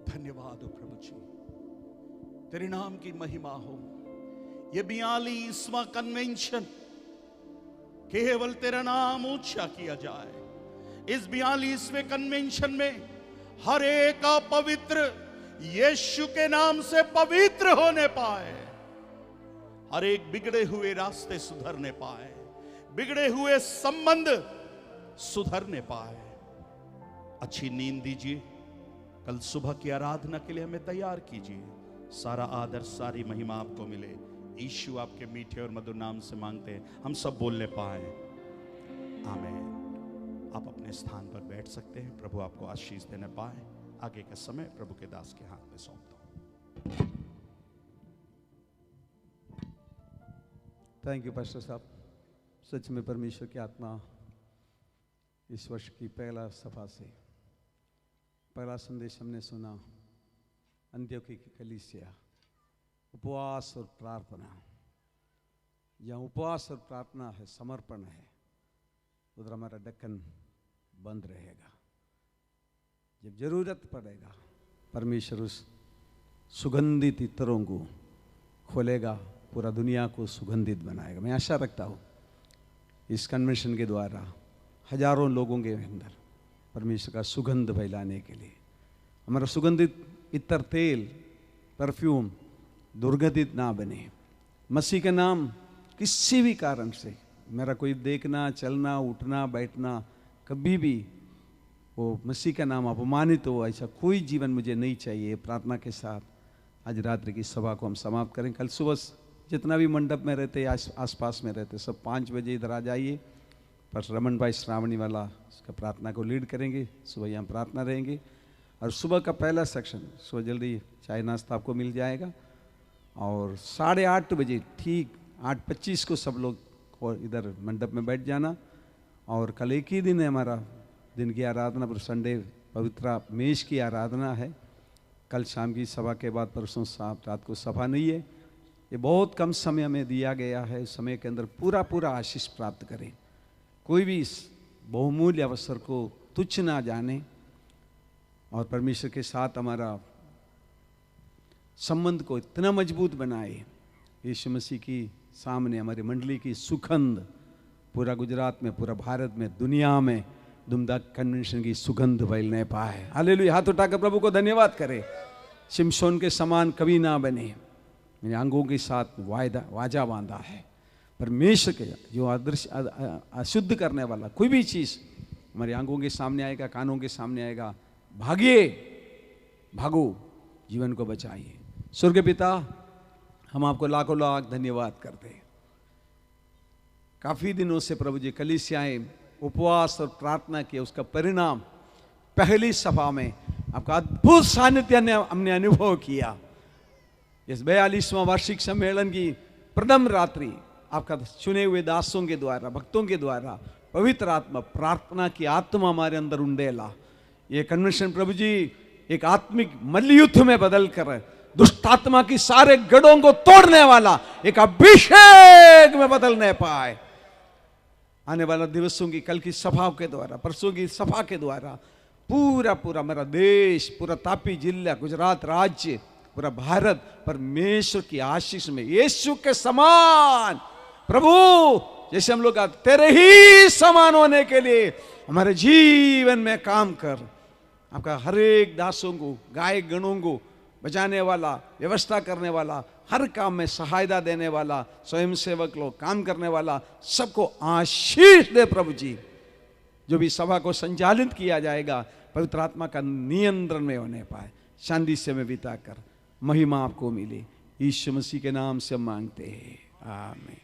धन्यवाद हो प्रभु जी, तेरे नाम की महिमा हो। ये 42वां कन्वेंशन, केवल तेरा नाम ऊंचा किया जाए। इस 42वें कन्वेंशन में हर एक पवित्र यीशु के नाम से पवित्र होने पाए, हर एक बिगड़े हुए रास्ते सुधरने पाए, बिगड़े हुए संबंध सुधरने पाए। अच्छी नींद दीजिए, कल सुबह की आराधना के लिए हमें तैयार कीजिए। सारा आदर, सारी महिमा आपको मिले। यीशु आपके मीठे और मधुर नाम से मांगते हैं, हम सब बोलने पाए आमीन। आप अपने स्थान पर बैठ सकते हैं। प्रभु आपको आशीष देने पाए। आगे का समय प्रभु के दास के हाथ में सौंपता हूं। थैंक यू पास्टर साहब। सच में परमेश्वर की आत्मा इस वर्ष की पहला सभा से पहला संदेश हमने सुना, अंत्योखी की कलीसिया, उपवास और प्रार्थना। जहाँ उपवास और प्रार्थना है, समर्पण है, उधर हमारा ढक्कन बंद रहेगा। जब जरूरत पड़ेगा परमेश्वर उस सुगंधित इत्तरों को खोलेगा, पूरा दुनिया को सुगंधित बनाएगा। मैं आशा रखता हूँ इस कन्वेंशन के द्वारा हजारों लोगों के अंदर परमेश्वर का सुगंध फैलाने के लिए हमारा सुगंधित इत्र, तेल, परफ्यूम दुर्गंधित ना बने। मसीह का नाम किसी भी कारण से मेरा कोई देखना, चलना, उठना, बैठना, कभी भी वो मसीह का नाम अपमानित हो, ऐसा कोई जीवन मुझे नहीं चाहिए। प्रार्थना के साथ आज रात्रि की सभा को हम समाप्त करें। कल सुबह जितना भी मंडप में रहते, आसपास में रहते, सब 5 बजे इधर आ जाइए। पर रमन भाई श्रावणी वाला इसका प्रार्थना को लीड करेंगे। सुबह यहाँ प्रार्थना रहेंगे और सुबह का पहला सेक्शन सुबह जल्दी चाय नाश्ता आपको मिल जाएगा। और 8:30 बजे ठीक 8:25 को सब लोग और इधर मंडप में बैठ जाना। और कल एक ही दिन है हमारा दिन की आराधना, पर संडे पवित्र मेष की आराधना है। कल शाम की सभा के बाद परसों रात को सभा नहीं है। ये बहुत कम समय में दिया गया है। समय के अंदर पूरा आशीष प्राप्त करें। कोई भी बहुमूल्य अवसर को तुच्छ ना जाने और परमेश्वर के साथ हमारा संबंध को इतना मजबूत बनाए। यीशु मसीह की सामने हमारी मंडली की सुगंध पूरा गुजरात में, पूरा भारत में, दुनिया में दुमदा कन्वेंशन की सुगंध फैलने पाए। हालेलुया। हाथ उठाकर प्रभु को धन्यवाद करे। शिमशोन के समान कभी ना बने। मेरे अंगों के साथ वाजा बांधा है। परमेश्वर के जो अशुद्ध करने वाला कोई भी चीज़ हमारे आंखों के सामने आएगा, कानों के सामने आएगा, भागिए, भागो, जीवन को बचाइए। स्वर्ग पिता, हम आपको लाखों लाख धन्यवाद करते हैं। काफ़ी दिनों से प्रभु जी कलीसियाएं उपवास और प्रार्थना किए, उसका परिणाम पहली सभा में आपका अद्भुत सानिध्य हमने अनुभव किया। इस 42वां वार्षिक सम्मेलन की प्रथम रात्रि आपका चुने हुए दासों के द्वारा, भक्तों के द्वारा पवित्र आत्मा, प्रार्थना की आत्मा हमारे अंदर उंडेला। ये कन्वेंशन प्रभु जी एक आत्मिक मल्लयुद्ध में बदल कर दुष्ट आत्मा की सारे गढ़ों को तोड़ने वाला एक अभिषेक में बदलने पाए। आने वाला दिवसों की, कल की सभा के द्वारा, परसों की सभा के द्वारा पूरा मेरा देश, पूरा तापी जिला, गुजरात राज्य, पूरा भारत परमेश्वर की आशीष में यीशु के समान प्रभु, जैसे हम लोग तेरे ही समान होने के लिए हमारे जीवन में काम कर। आपका हर एक दासों को, गायक गणों को बजाने वाला, व्यवस्था करने वाला, हर काम में सहायता देने वाला, स्वयं सेवक लोग, काम करने वाला, सबको आशीष दे प्रभु जी। जो भी सभा को संचालित किया जाएगा पवित्र आत्मा का नियंत्रण में होने पाए, शांति से में बिता कर महिमा आपको मिले। यीशु मसीह के नाम से हम मांगते हैं, आमीन।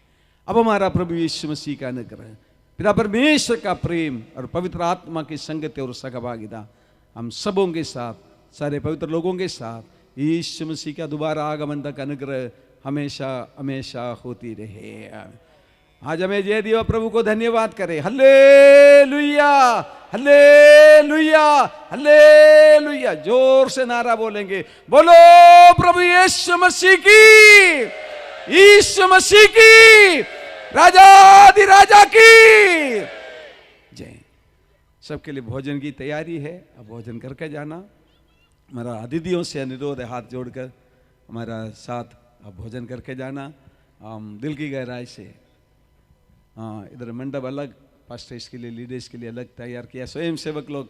अब हमारा प्रभु यीशु मसीह का अनुग्रह, पिता परमेश्वर का प्रेम और पवित्र आत्मा की संगति और सहभागिता हम सबों के साथ, सारे पवित्र लोगों के साथ यीशु मसीह का दोबारा आगमन तक अनुग्रह हमेशा हमेशा होती रहे। आज हमें जय दिया, प्रभु को धन्यवाद करें। Hallelujah, hallelujah, hallelujah. जोर से नारा बोलेंगे, बोलो प्रभु यीशु मसीह की, यीशु मसीह की, राजा की जय। सबके लिए भोजन की तैयारी है, अब भोजन करके जाना। हमारा अतिथियों से अनुरोध है, हाथ जोड़कर हमारा साथ अब भोजन करके जाना। दिल की गहराई से, हाँ, इधर मंडप अलग, पास्टर्स के लिए, लीडर्स के लिए अलग तैयार किया। स्वयं सेवक लोग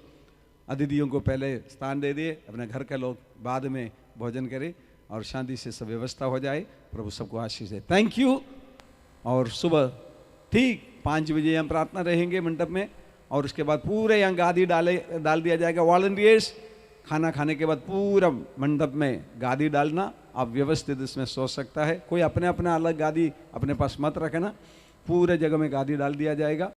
अतिथियों को पहले स्थान दे दिए, अपने घर के लोग बाद में भोजन करें और शांति से सब व्यवस्था हो जाए। प्रभु सबको आशीष दे। Thank you. और सुबह ठीक 5 बजे हम प्रार्थना रहेंगे मंडप में, और उसके बाद पूरे यहाँ गादी डाल दिया जाएगा। वॉलंटियर्स खाना खाने के बाद पूरा मंडप में गादी डालना, आप व्यवस्थित इसमें सो सकता है। कोई अपने अपना अलग गादी अपने पास मत रखना, पूरे जगह में गादी डाल दिया जाएगा।